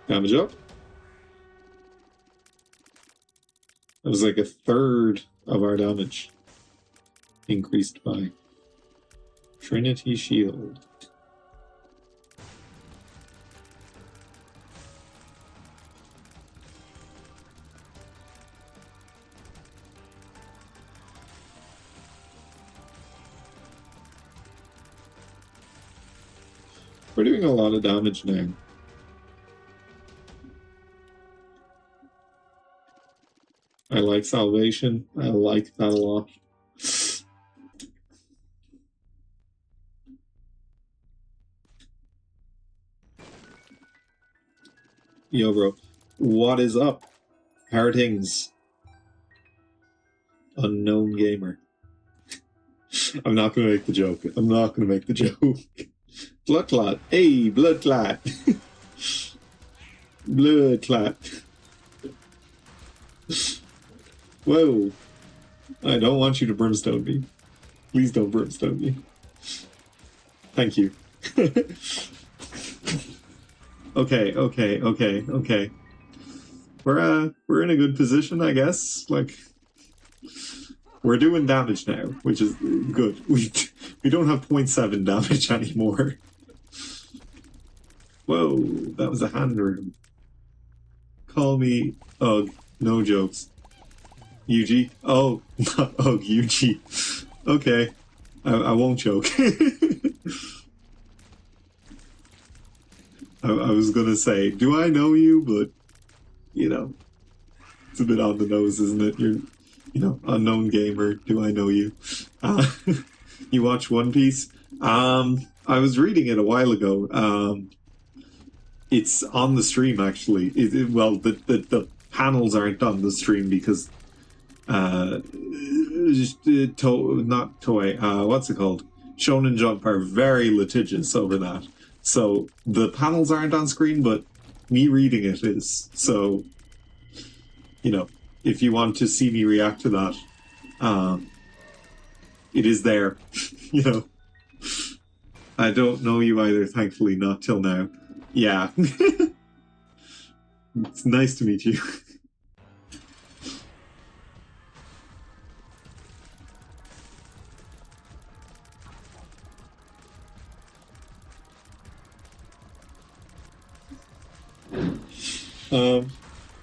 Damage up. It was like a third of our damage increased by Trinity Shield. We're doing a lot of damage now. I like Salvation. I like that a lot. Yo, bro. What is up? How are things? Unknown gamer. I'm not going to make the joke. I'm not going to make the joke. Blood clot. Hey, blood clot. Blood clot. Whoa. I don't want you to brimstone me. Please don't brimstone me. Thank you. Okay. We're in a good position, I guess. Like, we're doing damage now, which is good. We don't have 0.7 damage anymore. Whoa, that was a hand room. Call me Ugg. No jokes. UG? Oh, not Ugg, UG. Okay. I won't joke. I was gonna say, do I know you? But, you know, it's a bit on the nose, isn't it? You're, you know, unknown gamer. Do I know you? You watch One Piece? I was reading it a while ago. It's on the stream, actually. Well, the panels aren't on the stream because not Toei, what's it called? Shonen Jump are very litigious over that. So the panels aren't on screen, but me reading it is. So, you know, if you want to see me react to that, it is there. You know, I don't know you either, thankfully, not till now. Yeah. It's nice to meet you.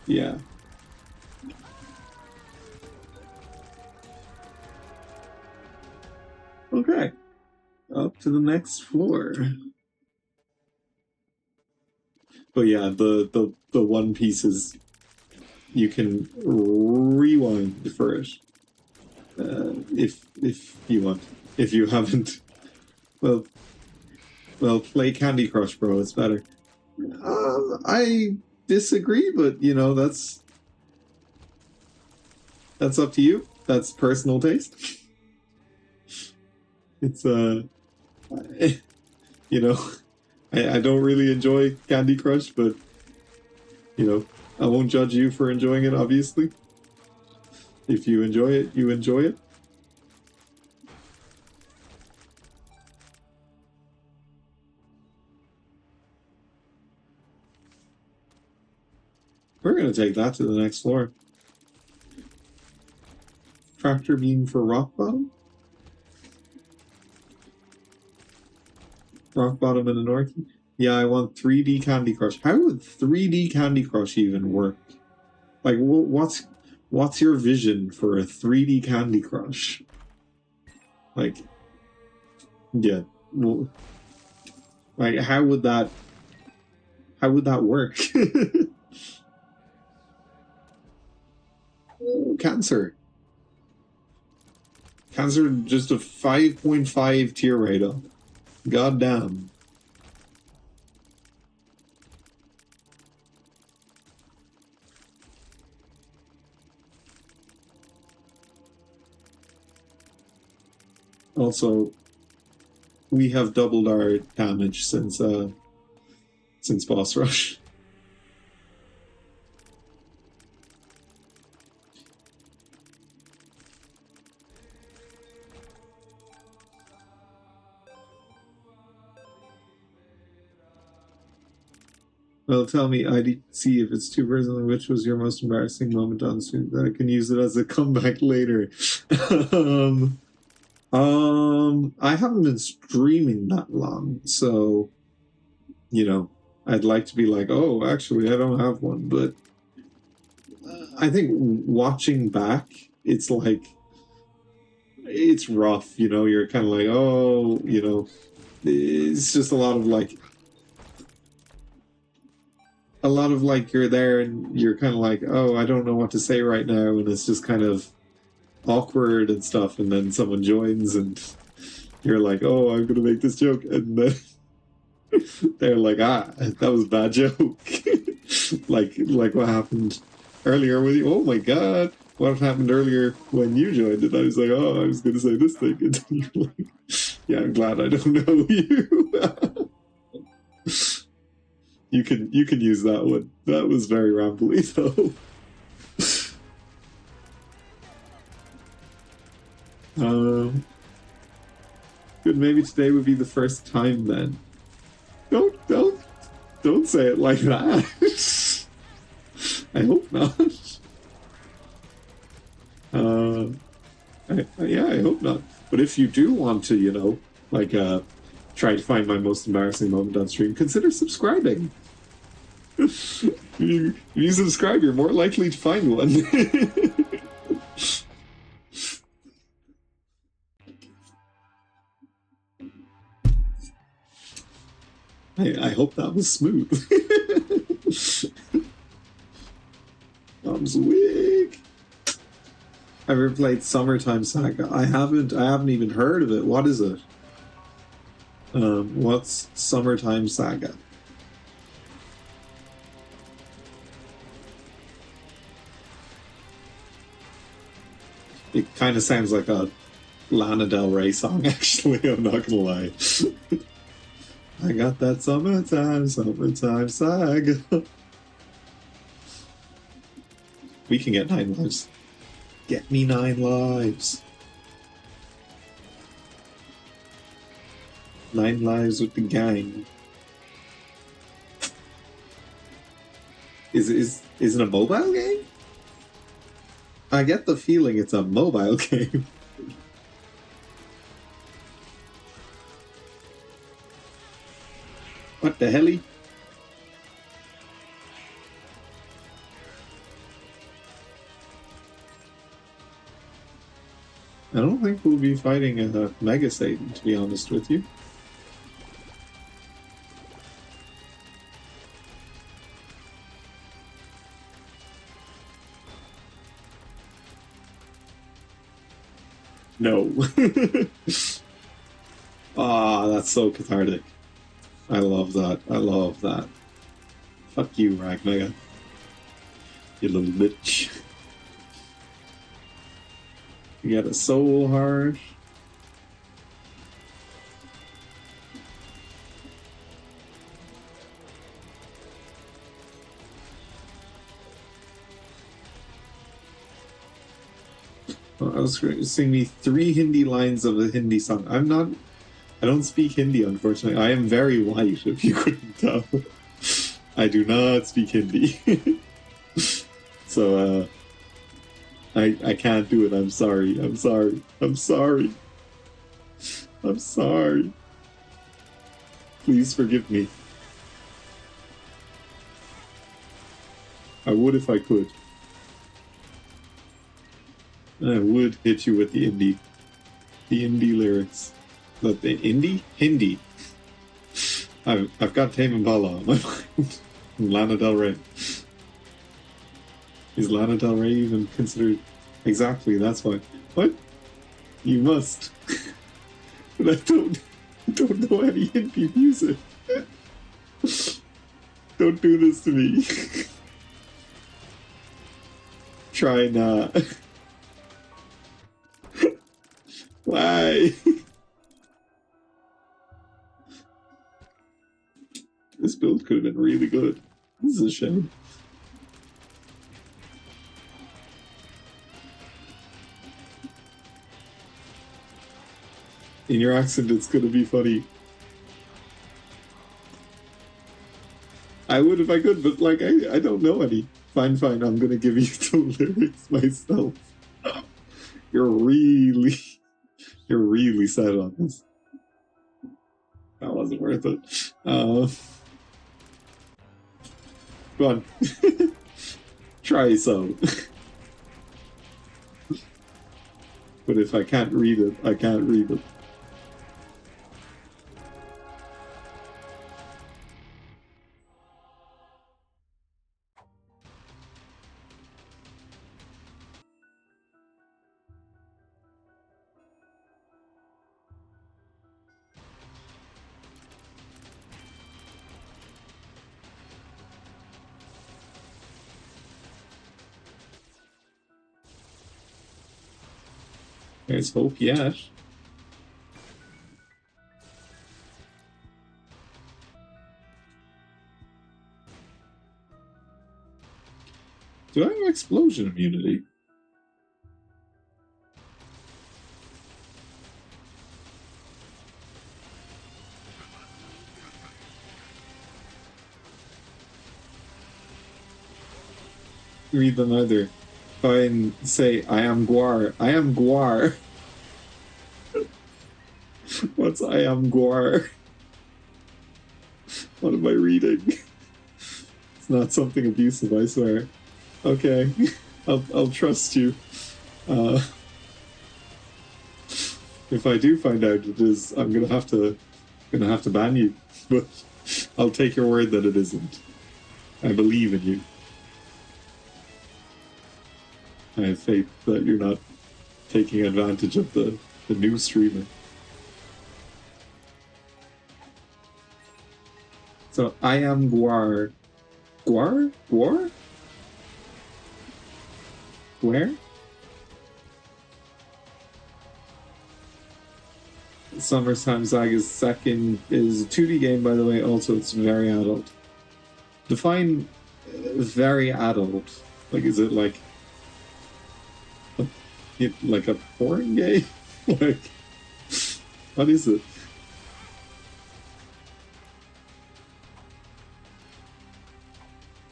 Yeah. Okay. Up to the next floor. But yeah, the One Pieces, you can rewind for it if you want. If you haven't, well, play Candy Crush, bro. It's better. I disagree, but you know that's up to you. That's personal taste. It's you know, I don't really enjoy Candy Crush, but you know, I won't judge you for enjoying it. Obviously, if you enjoy it, you enjoy it. We're gonna take that to the next floor. Tractor beam for rock bottom. Rock bottom in the north. Yeah, I want 3D Candy Crush. How would 3D Candy Crush even work? Like, what's your vision for a 3D Candy Crush? Like, yeah, well, like how would that work? Cancer just a 5.5 tier right up. God damn. Also, we have doubled our damage since boss rush. Well, tell me, see if it's too personal. Which was your most embarrassing moment on stream? That I can use it as a comeback later. I haven't been streaming that long, so I'd like to be like, oh, actually, I don't have one. But I think watching back, it's like it's rough. You're kind of like, oh, it's just a lot of you're there and you're kind of like, oh, I don't know what to say right now, and it's just kind of awkward and stuff, and then someone joins and you're like, oh, I'm gonna make this joke, and then they're like, that was a bad joke. like what happened earlier with you. Oh my god, what happened earlier when you joined it? I was like, oh, I was gonna say this thing, and then you're like, yeah, I'm glad I don't know you. You can use that one. That was very rambly though. Good. Maybe today would be the first time then. Don't say it like that. I hope not. I hope not. But if you do want to, try to find my most embarrassing moment on stream, consider subscribing. If you subscribe, you're more likely to find one. I hope that was smooth. Tom's wig. Ever played Summertime Saga? I haven't even heard of it. What is it? What's Summertime Saga? It kind of sounds like a Lana Del Rey song, actually. I'm not gonna lie. I got that summertime saga. We can get 9 lives. Get me 9 lives. 9 lives with the gang. Is it a mobile game? I get the feeling it's a mobile game. What the hell? I don't think we'll be fighting a Mega Satan, to be honest with you. No. That's so cathartic. I love that. I love that. Fuck you, Ragmega. You little bitch. You got a soul heart. I was going to sing me 3 Hindi lines of a Hindi song. I don't speak Hindi, unfortunately. I am very white, if you couldn't tell. I do not speak Hindi. So, I can't do it. I'm sorry. I'm sorry. I'm sorry. I'm sorry. Please forgive me. I would if I could. I would hit you with the indie lyrics. But the indie? Hindi. I've got Tame Impala on my mind. Lana Del Rey. Is Lana Del Rey even considered? Exactly, that's why. What? You must. But I don't know any Hindi music. Don't do this to me. Try not. Why? This build could have been really good. This is a shame. In your accent, it's gonna be funny. I would if I could, but like I don't know any. Fine, I'm gonna give you the lyrics myself. You're really set on this. That wasn't worth it. Go on. Try so. But if I can't read it, I can't read it. There's hope yet. Do I have explosion immunity? Read them either. Fine, say, I am Guar. I am Guar. What's I am Guar? What am I reading? It's not something abusive, I swear. Okay, I'll trust you. If I do find out it is, I'm gonna have to ban you. But I'll take your word that it isn't. I believe in you. I have faith that you're not taking advantage of the new streamer. So I am Guar. Guar? Guar? Where? Summertime Saga's second is a 2D game, by the way. Also, it's very adult. Define very adult. Like, is it like a porn game? Like, what is it?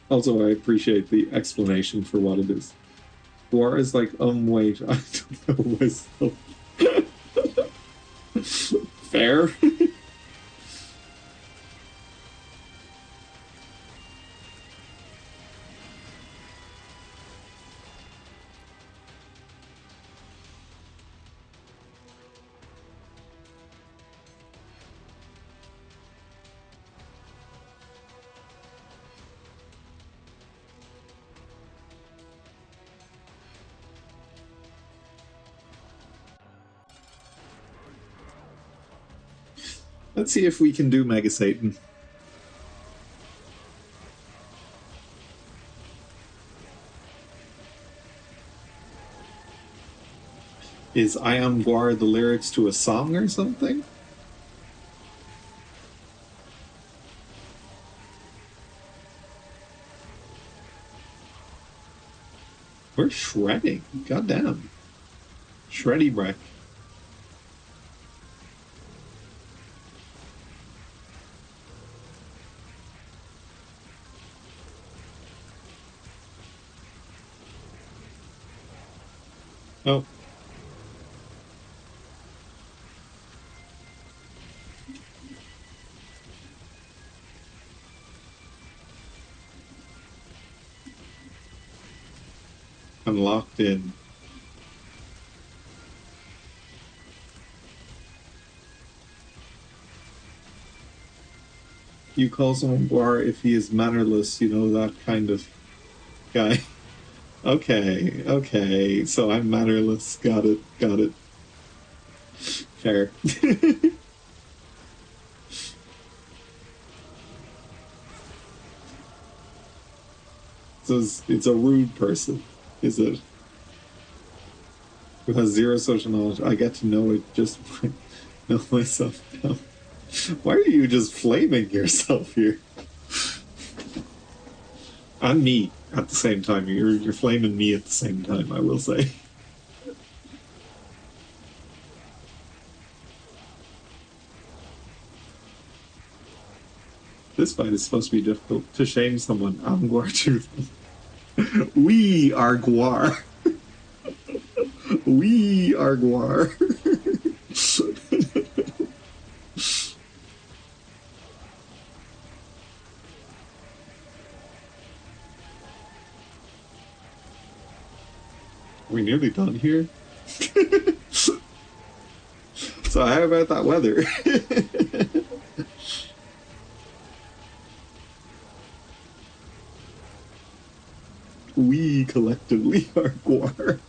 Also, I appreciate the explanation for what it is. War is like, wait, I don't know myself. Fair. Let's see if we can do Mega Satan. Is I Am Guar the lyrics to a song or something? We're shredding. Goddamn. Shreddy Breck. Oh. I'm locked in. You call someone Guar if he is mannerless, you know, that kind of guy. Okay, so I'm mannerless. Got it. Fair. So it's a rude person, is it? Who has zero social knowledge. I get to know it just know myself now. Why are you just flaming yourself here? And me at the same time. You're flaming me at the same time, I will say. This fight is supposed to be difficult. To shame someone, Angwar Tooth. We are Guar. We are Guar. Are we nearly done here? So how about that weather? We collectively are Guar.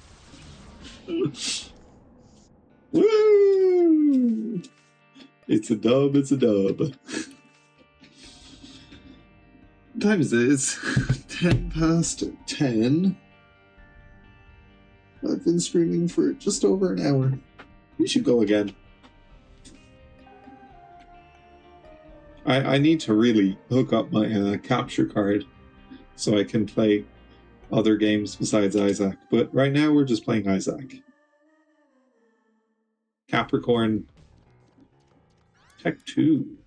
Woo! It's a dub, it's a dub. What time is it? It's 10 past 10. I've been streaming for just over an hour. We should go again. I need to really hook up my capture card so I can play other games besides Isaac. But right now we're just playing Isaac. Capricorn Tech 2.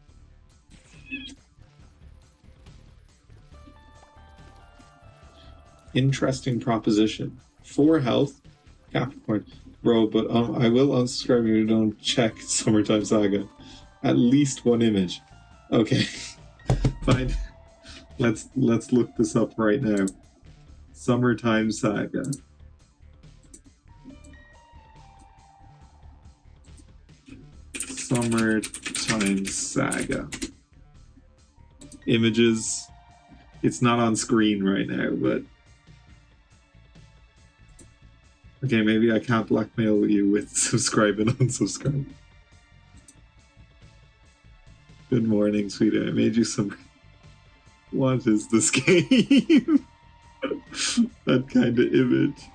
Interesting proposition. 4 health. Capricorn. Bro, but I will unsubscribe if you don't check Summertime Saga. At least one image. Okay. Fine. Let's look this up right now. Summertime Saga. Summertime Saga. Images. It's not on screen right now, but... Okay, maybe I can't blackmail you with subscribe and unsubscribe. Good morning, sweetie. I made you some... What is this game? That kind of image.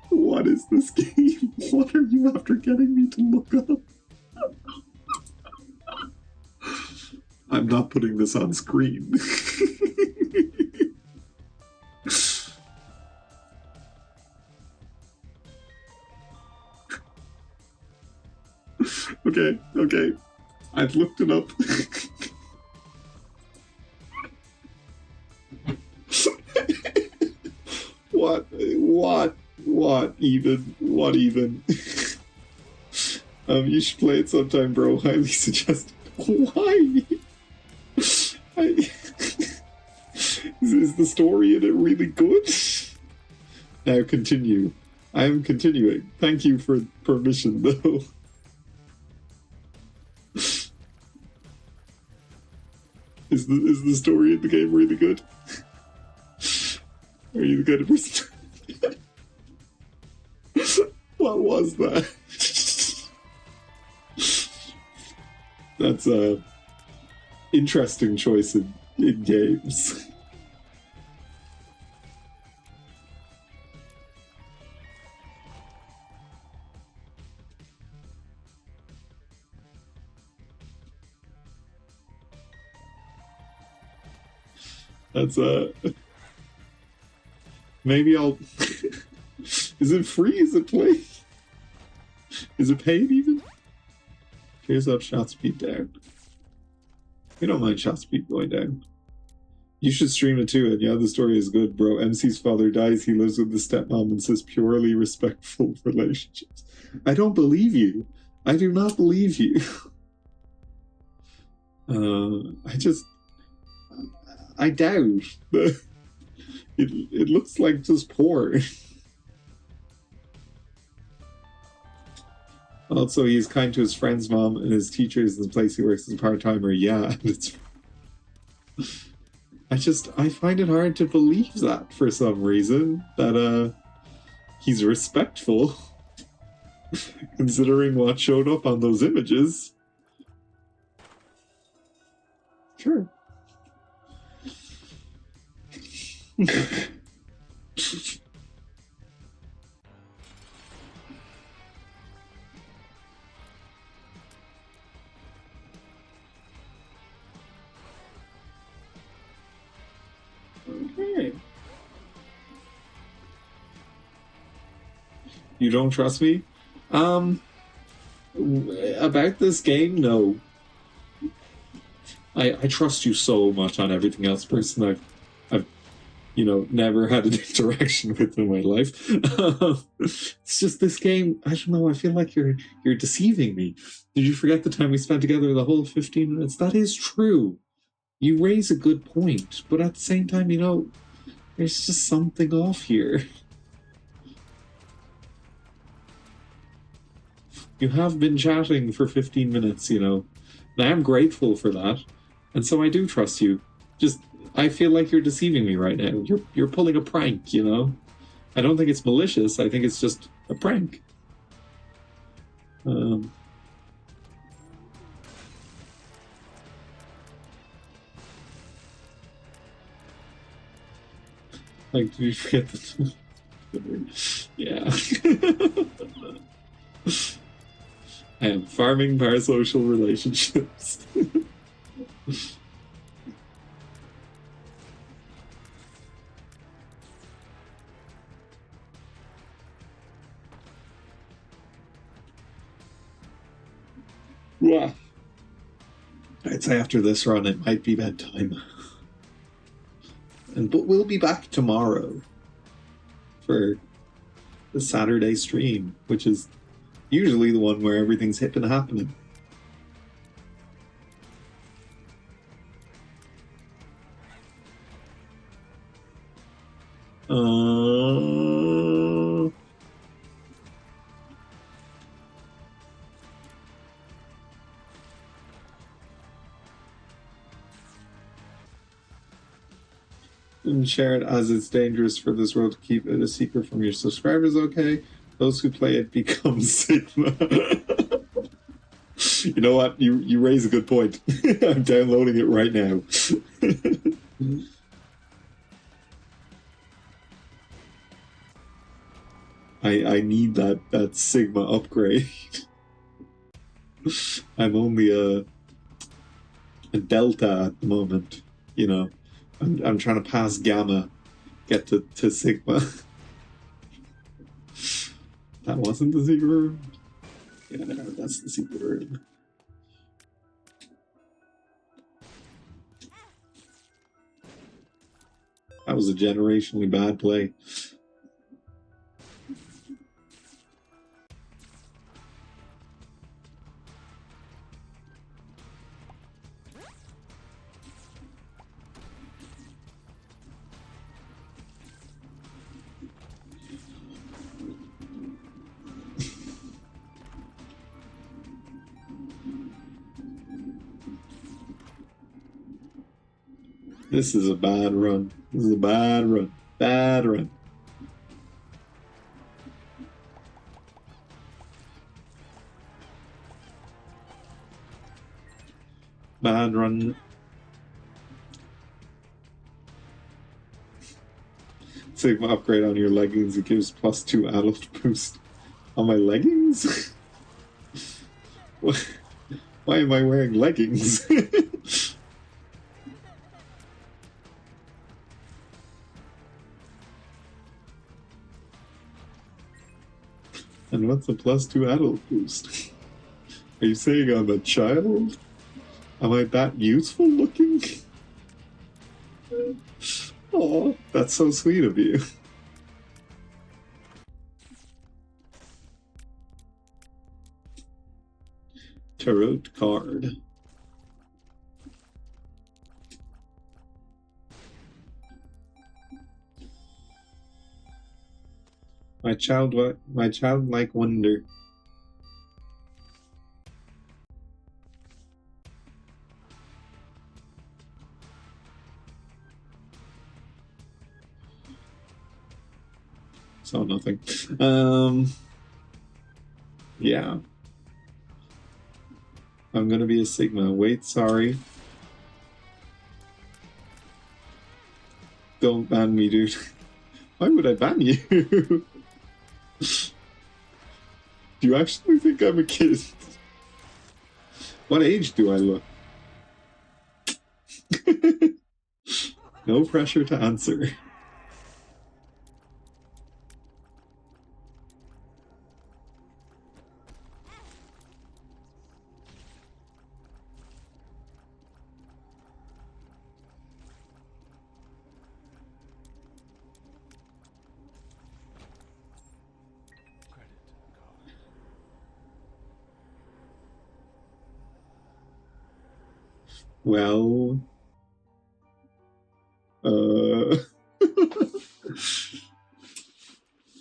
What is this game? What are you after getting me to look up? I'm not putting this on screen. Okay. I've looked it up. What even? You should play it sometime, bro. Highly suggest. Why? Is the story in it really good? Now continue. I am continuing. Thank you for permission, though. Is the story in the game really good? Are you the kind of person? What was that? That's a interesting choice in games. That's maybe I'll... Is it free? Is it play? Is it paid even? Here's up, shot speed down. We don't mind shot speed going down. You should stream it too, and yeah, the story is good, bro. MC's father dies, he lives with the stepmom and says purely respectful relationships. I don't believe you. I do not believe you. I doubt. It looks like just porn. Also, he's kind to his friend's mom and his teachers in the place he works as a part-timer. Yeah, and it's... I find it hard to believe that for some reason. That, he's respectful. Considering what showed up on those images. Sure. You don't trust me? About this game, no. I trust you so much on everything else, person I've never had an interaction with in my life. It's just this game. I don't know. I feel like you're deceiving me. Did you forget the time we spent together? The whole 15 minutes. That is true. You raise a good point, but at the same time, there's just something off here. You have been chatting for 15 minutes, and I am grateful for that. And so I do trust you. Just, I feel like you're deceiving me right now. You're pulling a prank, I don't think it's malicious. I think it's just a prank. Like, did you forget the... Yeah. I am farming parasocial relationships. Yeah. I'd say after this run, it might be bedtime. But we'll be back tomorrow for the Saturday stream, which is usually the one where everything's hip and happening. And share it, as it's dangerous for this world to keep it a secret from your subscribers, okay? Those who play it become Sigma. You know what? You raise a good point. I'm downloading it right now. I need that Sigma upgrade. I'm only a Delta at the moment, I'm trying to pass Gamma, get to Sigma. That wasn't the secret room? Yeah, no, that's the secret room. That was a generationally bad play. This is a bad run. This is a bad run. Bad run. Bad run. Sigma upgrade on your leggings. It gives +2 adult boost. On my leggings? Why am I wearing leggings? And what's a +2 adult boost? Are you saying I'm a child? Am I that useful looking? Oh, that's so sweet of you. Tarot card. My childlike wonder. So nothing. Yeah. I'm gonna be a Sigma. Wait, sorry. Don't ban me, dude. Why would I ban you? Do you actually think I'm a kid? What age do I look? No pressure to answer. Well,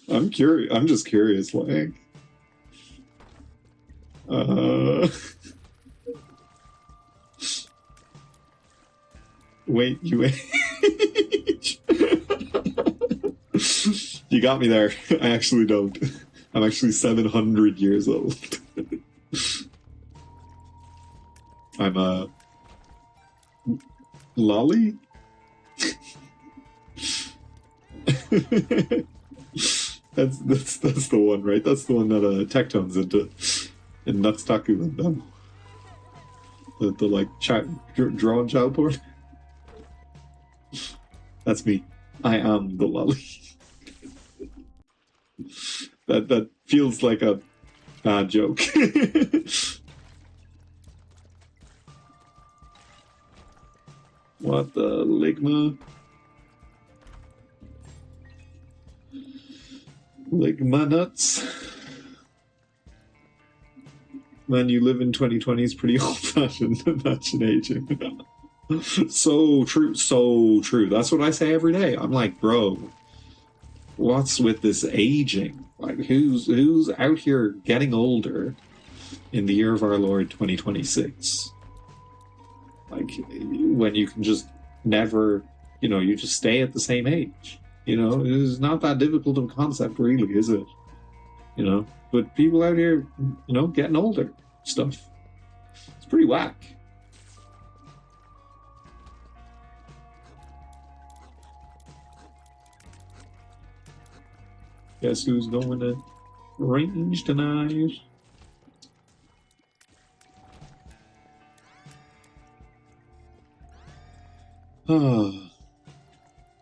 I'm curious. I'm just curious, like, wait, you age? You got me there. I actually don't. I'm actually 700 years old. I'm a lolly. That's the one, right? That's the one that Tectone's into in Nutstaku and them. The like drawn child porn. That's me. I am the lolly. That feels like a bad joke. What the ligma? Ligma nuts. Man, you live in 2020 is pretty old-fashioned. Imagine aging. So true, so true. That's what I say every day. I'm like, bro, what's with this aging? Like, who's out here getting older in the year of our Lord 2026? Like, when you can just never, you just stay at the same age. It's not that difficult of a concept, really, is it? But people out here, getting older, stuff. It's pretty whack. Guess who's going to range tonight?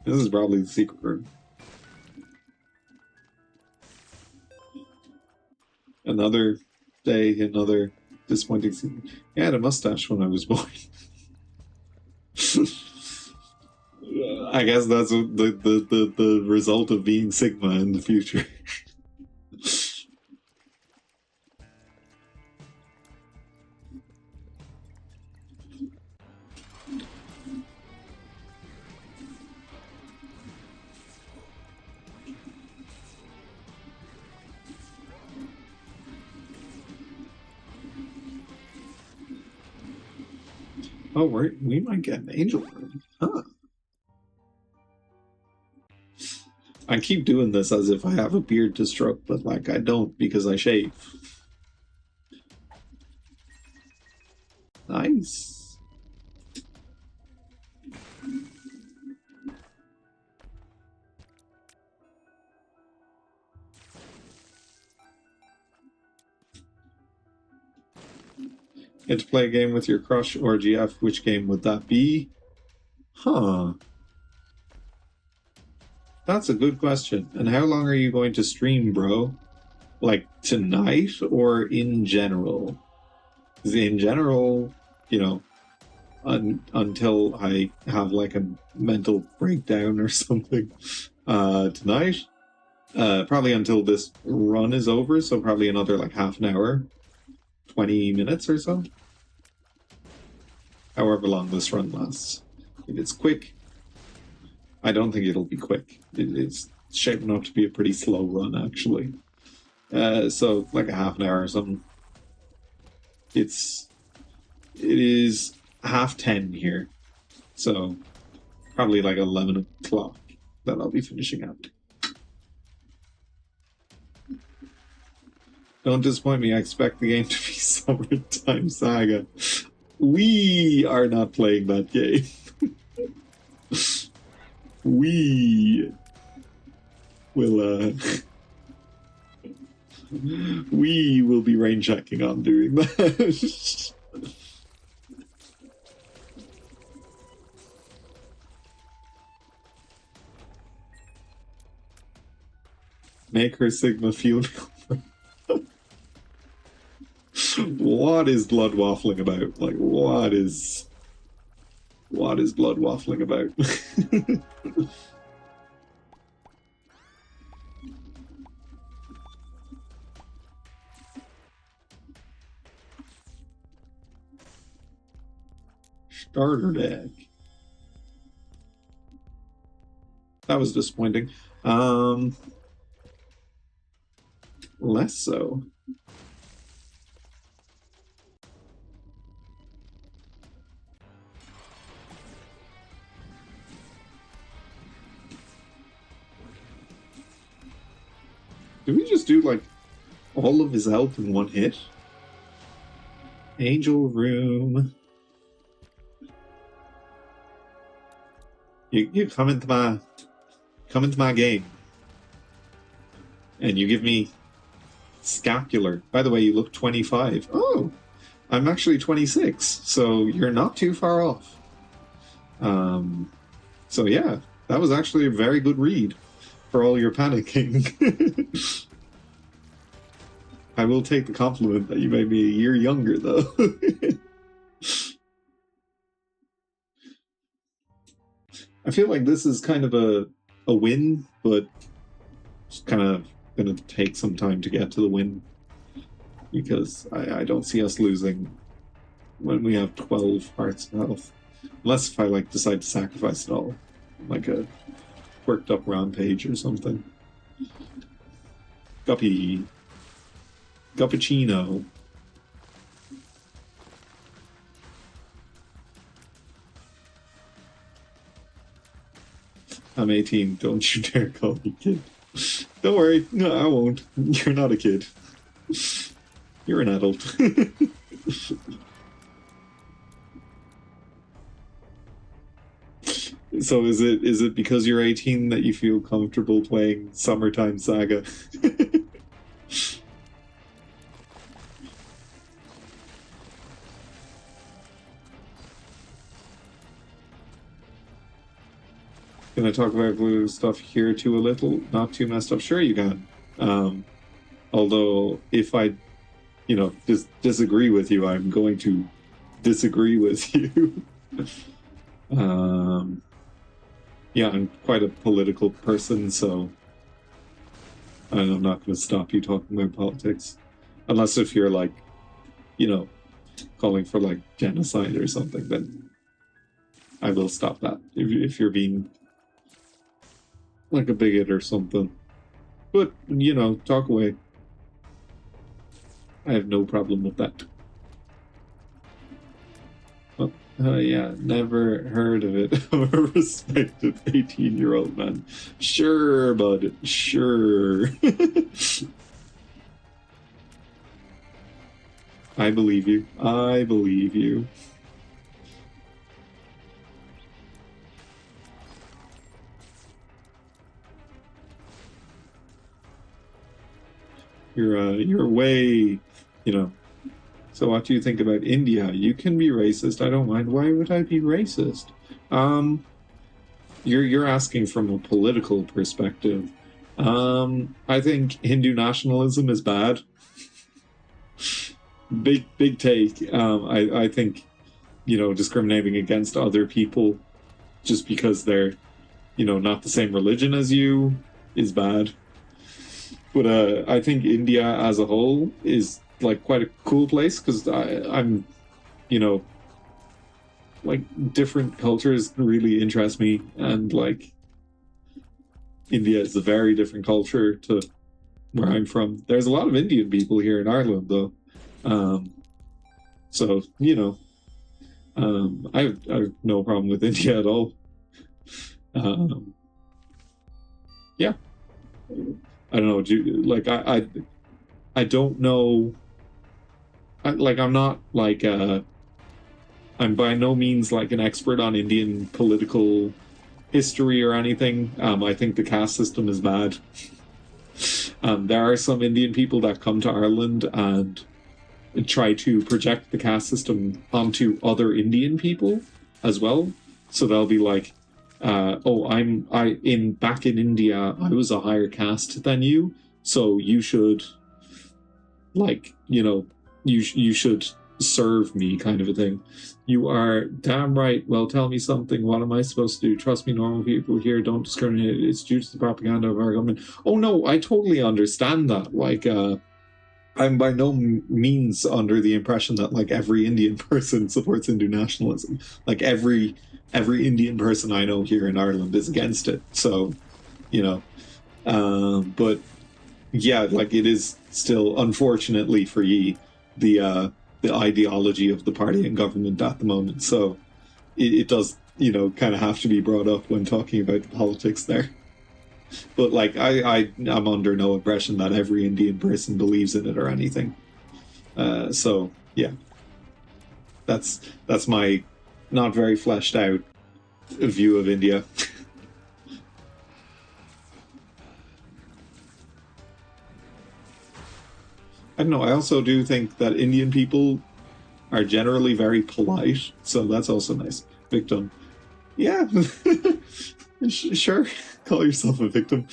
This is probably the secret room. Another day, another disappointing scene. Yeah, I had a mustache when I was born. I guess that's the result of being Sigma in the future. Oh, we might get an angel room. Huh. I keep doing this as if I have a beard to stroke, but like I don't because I shave. Nice. Get to play a game with your crush or GF. Which game would that be? Huh. That's a good question. And how long are you going to stream, bro? Like tonight or in general? In general, until I have like a mental breakdown or something. Tonight, probably until this run is over, so probably another like half an hour, 20 minutes or so. However long this run lasts. If it's quick, I don't think it'll be quick. It's shaping up to be a pretty slow run, actually. So like a half an hour or something. It is 10:30 here, so probably like 11 o'clock that I'll be finishing up. Don't disappoint me. I expect the game to be Summertime Saga. We are not playing that game. We will we will be rain checking on doing that. Make her Sigma feel. What is blood waffling about? Like, what is blood waffling about? starter deck. That was disappointing. Less so. Did we just do like all of his health in one hit? Angel Room. You come into my game, and you give me Scapular. By the way, you look 25. Oh, I'm actually 26, so you're not too far off. So yeah, that was actually a very good read for all your panicking. I will take the compliment that you made me a year younger, though. I feel like this is kind of a win, but it's kind of going to take some time to get to the win, because I don't see us losing when we have 12 hearts of health. Unless if I like decide to sacrifice it all, like a worked up rampage or something. Guppy. Guppuccino. I'm 18. Don't you dare call me kid. Don't worry. No, I won't. You're not a kid. You're an adult. So is it because you're 18 that you feel comfortable playing Summertime Saga? Can I talk about blue stuff here too a little? Not too messed up? Sure you can. Although if I, disagree with you, I'm going to disagree with you. Yeah, I'm quite a political person, so I'm not going to stop you talking about politics. Unless if you're like, calling for like genocide or something, then I will stop that. If you're being like a bigot or something. But, talk away. I have no problem with that. Yeah, never heard of it. I'm a respected 18-year-old man. Sure, bud. Sure. I believe you. I believe you. You're way, So what do you think about India? You can be racist. I don't mind. Why would I be racist? You're asking from a political perspective. I think Hindu nationalism is bad. Big take. I think, discriminating against other people just because they're, not the same religion as you is bad. But I think India as a whole is like quite a cool place, because I'm, like different cultures really interest me, and like India is a very different culture to where I'm from. There's a lot of Indian people here in Ireland, though. So I have no problem with India at all. Yeah. I don't know. I don't know. I'm not like I'm by no means like an expert on Indian political history or anything. I think the caste system is bad. There are some Indian people that come to Ireland and try to project the caste system onto other Indian people as well. So they'll be like, back in India, I was a higher caste than you, so you should, you should serve me, kind of a thing. You are damn right. Well, tell me something. What am I supposed to do? Trust me, normal people here don't discriminate. It's due to the propaganda of our government. Oh no, I totally understand that. I'm by no means under the impression that like every Indian person supports Hindu nationalism. Like every Indian person I know here in Ireland is against it. So, but yeah, like it is still, unfortunately for ye, the ideology of the party and government at the moment. So it does, kind of have to be brought up when talking about the politics there. But like I'm under no impression that every Indian person believes in it or anything. So yeah, that's my not very fleshed out view of India. I don't know. I also do think that Indian people are generally very polite, so that's also nice. Victim, yeah, sure, call yourself a victim.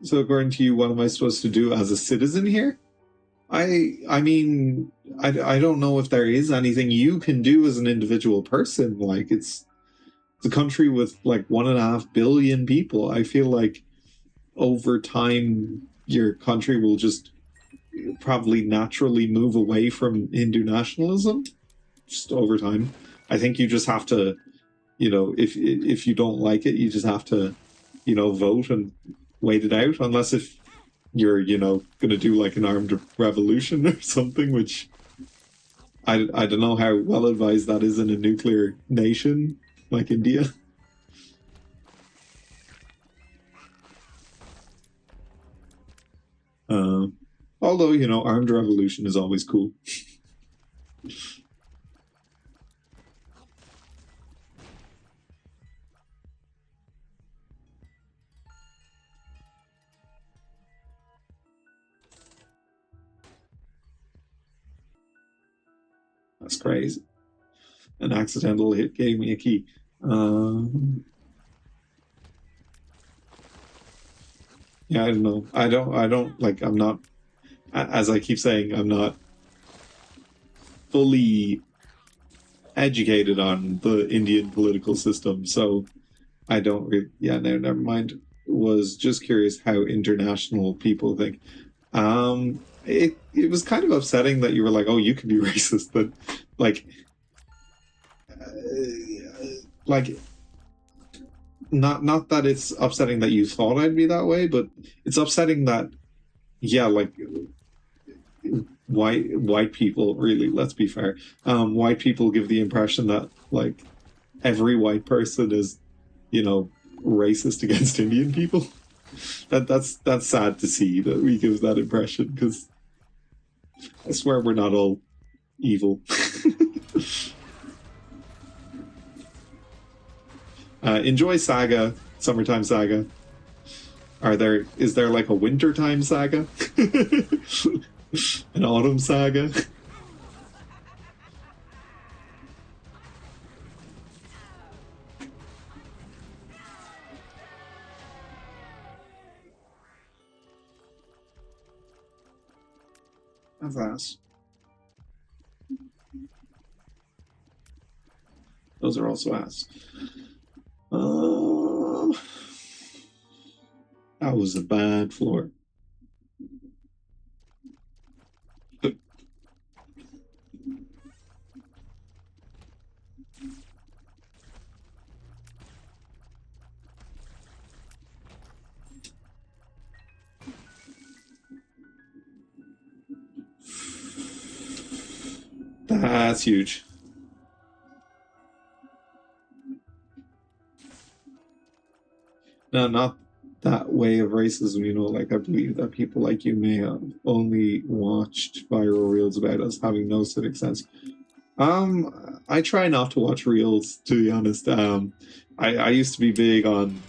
So according to you, what am I supposed to do as a citizen here? I mean, I don't know if there is anything you can do as an individual person. Like it's a country with like 1.5 billion people. I feel like over time your country will just probably naturally move away from Hindu nationalism. Just over time, I think you just have to, if you don't like it, you just have to, vote and wait it out. Unless if you're, going to do like an armed revolution or something, which I don't know how well advised that is in a nuclear nation like India. Although, armed revolution is always cool. That's crazy. An accidental hit gave me a key. Yeah, I don't know. I don't like, I'm not, as I keep saying, I'm not fully educated on the Indian political system, so I don't really, yeah, no, never mind. Was just curious how international people think. It was kind of upsetting that you were like, oh, you can be racist, but like, like, not that it's upsetting that you thought I'd be that way, but it's upsetting that, yeah, like white people, really, let's be fair, white people give the impression that like every white person is, racist against Indian people. That's sad to see that we give that impression, because I swear we're not all evil. Enjoy Saga, Summertime Saga. Is there like a wintertime saga? An autumn saga? That's ass. Those are also ass. That was a bad floor. That's huge. No, not that way of racism, like I believe that people like you may have only watched viral reels about us having no civic sense. I try not to watch reels, to be honest. I used to be big on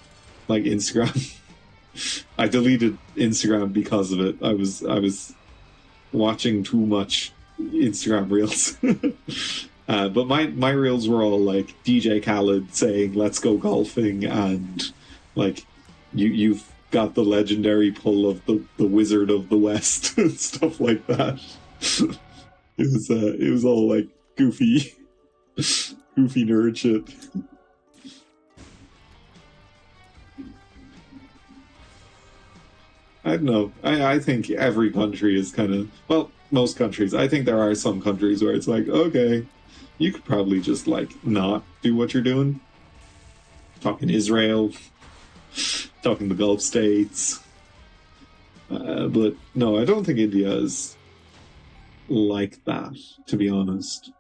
like Instagram. I deleted Instagram because of it. I was watching too much Instagram reels. But my reels were all like DJ Khaled saying "Let's go golfing" and like you've got the legendary pull of the Wizard of the West and stuff like that. It was all like goofy nerd shit. I don't know. I think every country is kind of, well, most countries. I think there are some countries where it's like, okay, you could probably just like not do what you're doing. Talking Israel, talking the Gulf states. But no, I don't think India is like that, to be honest.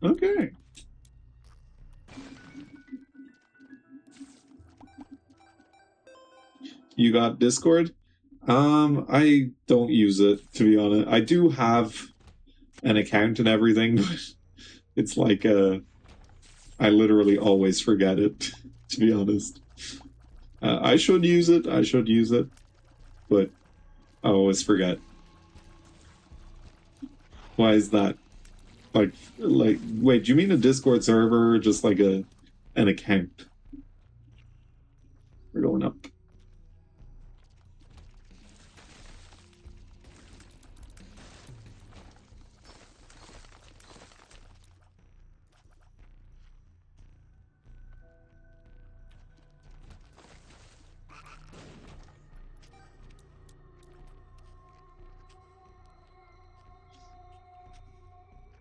Okay. You got Discord? I don't use it, to be honest. I do have an account and everything, but it's like I literally always forget it, to be honest. I should use it, but I always forget. Why is that? Like, wait, do you mean a Discord server or just like an account? We're going up.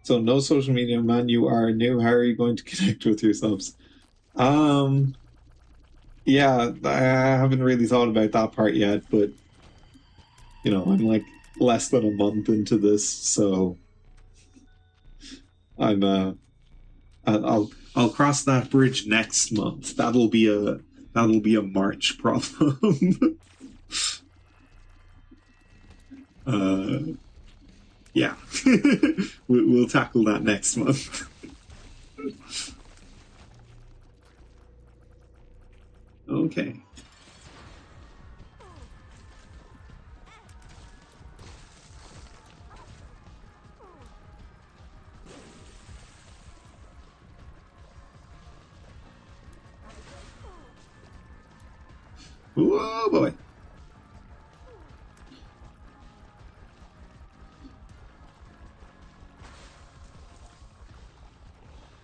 So no social media, man. You are new. How are you going to connect with yourselves? Yeah, I haven't really thought about that part yet, but you know, I'm like less than a month into this, so I'm I'll cross that bridge next month. That'll be a March problem. Yeah, we'll tackle that next month. Okay. Whoa, boy.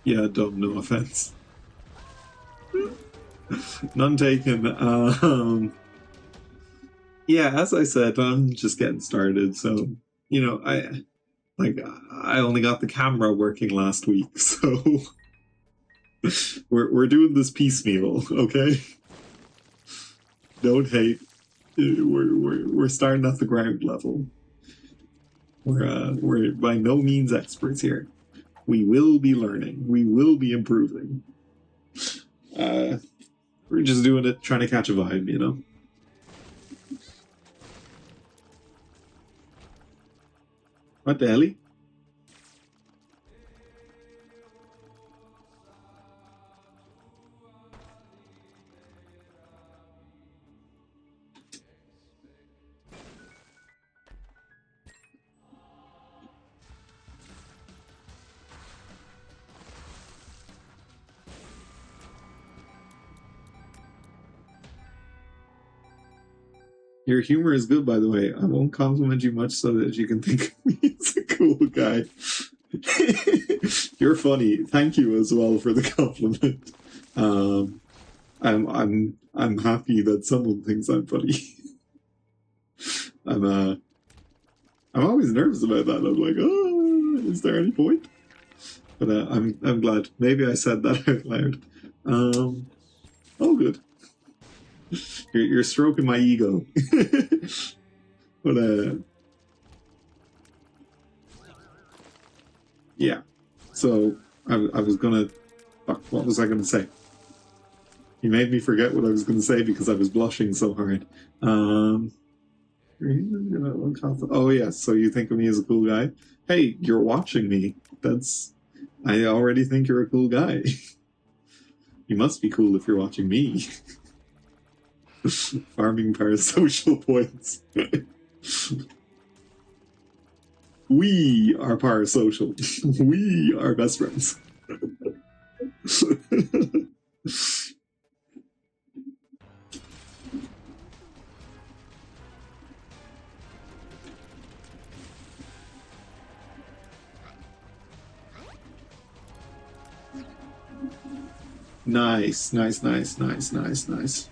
Yeah, dumb, no offense. None taken. Yeah, as I said, I'm just getting started, so you know, I only got the camera working last week, so we're doing this piecemeal, okay? Don't hate. We're starting at the ground level. We're by no means experts here. We will be learning. We will be improving. We're just doing it, trying to catch a vibe, you know. What the hell? Your humor is good, by the way. I won't compliment you much so that you can think of me as a cool guy. You're funny. Thank you as well for the compliment. I'm happy that someone thinks I'm funny. I'm always nervous about that. I'm like, oh, is there any point? But I'm glad. Maybe I said that out loud. Oh, good. You're stroking my ego. But yeah. So I was gonna. Fuck, what was I gonna say? You made me forget what I was gonna say because I was blushing so hard. Oh yeah. So you think of me as a cool guy? Hey, you're watching me. That's. I already think you're a cool guy. You must be cool if you're watching me. Farming parasocial points. We are parasocial. We are best friends. Nice, nice, nice, nice, nice, nice.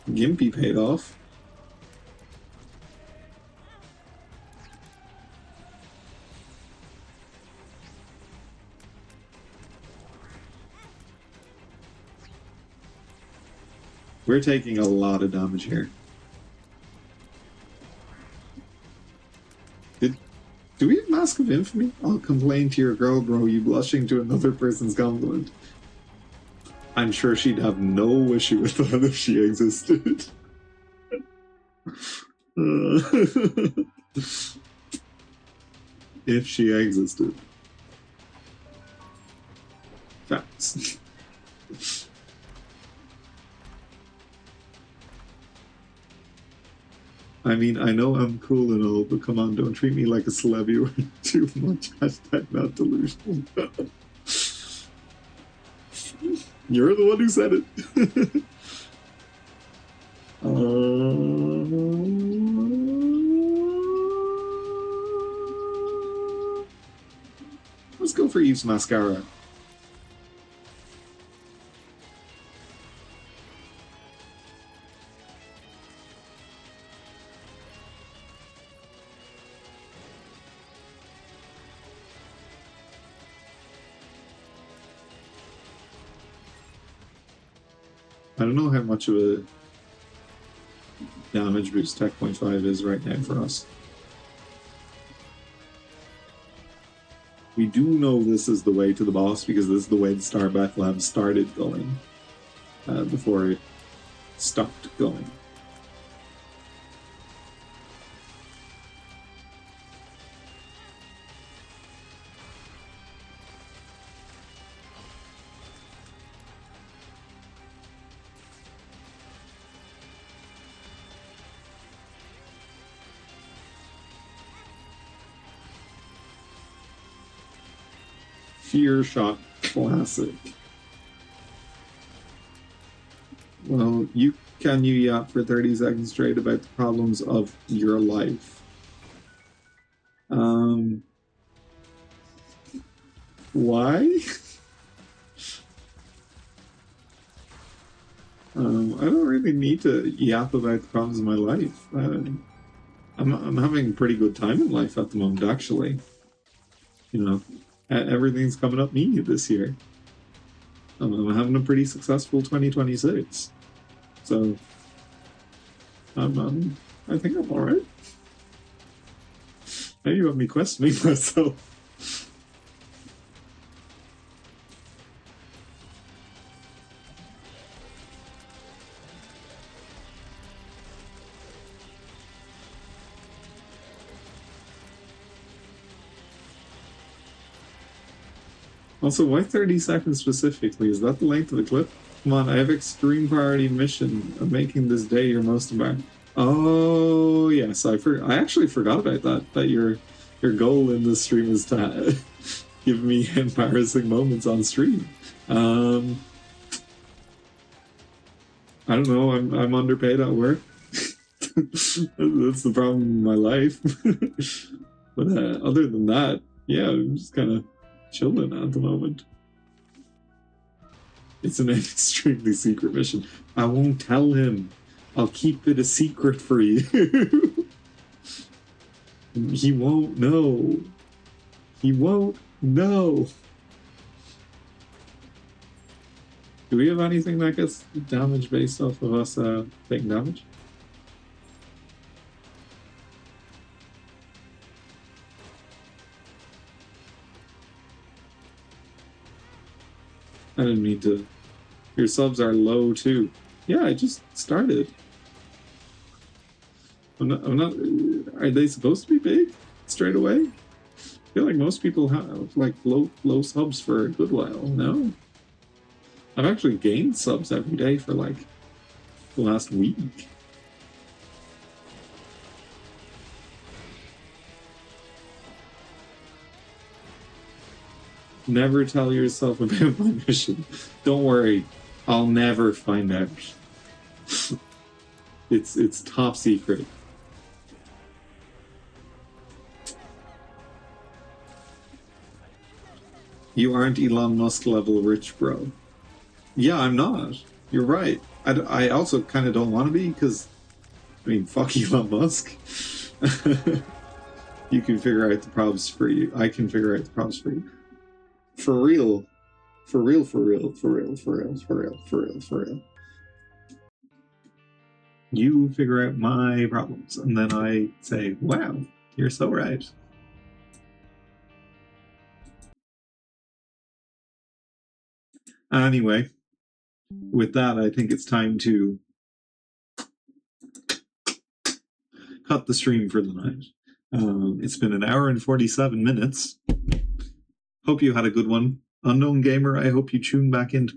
Gimpy paid off. We're taking a lot of damage here. Do we have Mask of Infamy? I'll complain to your girl, bro, you blushing to another person's compliment. I'm sure she'd have no issue with that if she existed. If she existed. Facts. I mean, I know I'm cool and all, but come on, don't treat me like a celeb. You too much. Hashtag not delusional. You're the one who said it. Let's go for Eve's Mascara. I don't know how much of a damage boost Tech Point 5 is right now for us. We do know this is the way to the boss because this is the way the Star Bethlehem started going before it stopped going. Fear Shot Classic. Well, you yap for 30 seconds straight about the problems of your life. Why? I don't really need to yap about the problems of my life. I'm having a pretty good time in life at the moment, actually. You know, everything's coming up me this year. I'm having a pretty successful 2026. So, I think I'm alright. Now you have me questioning myself. Also, why 30 seconds specifically? Is that the length of the clip? Come on, I have extreme priority mission of making this day your most embarrassing. Oh, yes, I actually forgot about that. That your goal in this stream is to give me embarrassing moments on stream. I don't know. I'm underpaid at work. That's the problem in my life. But other than that, yeah, I'm just kind of chilling at the moment. It's an extremely secret mission. I won't tell him. I'll keep it a secret for you. He won't know. He won't know. Do we have anything that gets damage based off of us taking damage? I didn't mean to. Your subs are low too. Yeah, I just started. I'm not. Are they supposed to be big straight away? I feel like most people have like low subs for a good while. No, I've actually gained subs every day for like the last week. Never tell yourself about my mission. Don't worry, I'll never find out. It's top secret. You aren't Elon Musk level rich, bro. Yeah, I'm not. You're right. I also kind of don't want to be because, I mean, fuck Elon Musk. You can figure out the problems for you. I can figure out the problems for you. For real. For real, for real, for real, for real, for real, for real, for real. You figure out my problems, and then I say, wow, you're so right. Anyway, with that, I think it's time to cut the stream for the night. It's been an hour and 47 minutes. Hope you had a good one. Unknown Gamer, I hope you tune back in tomorrow.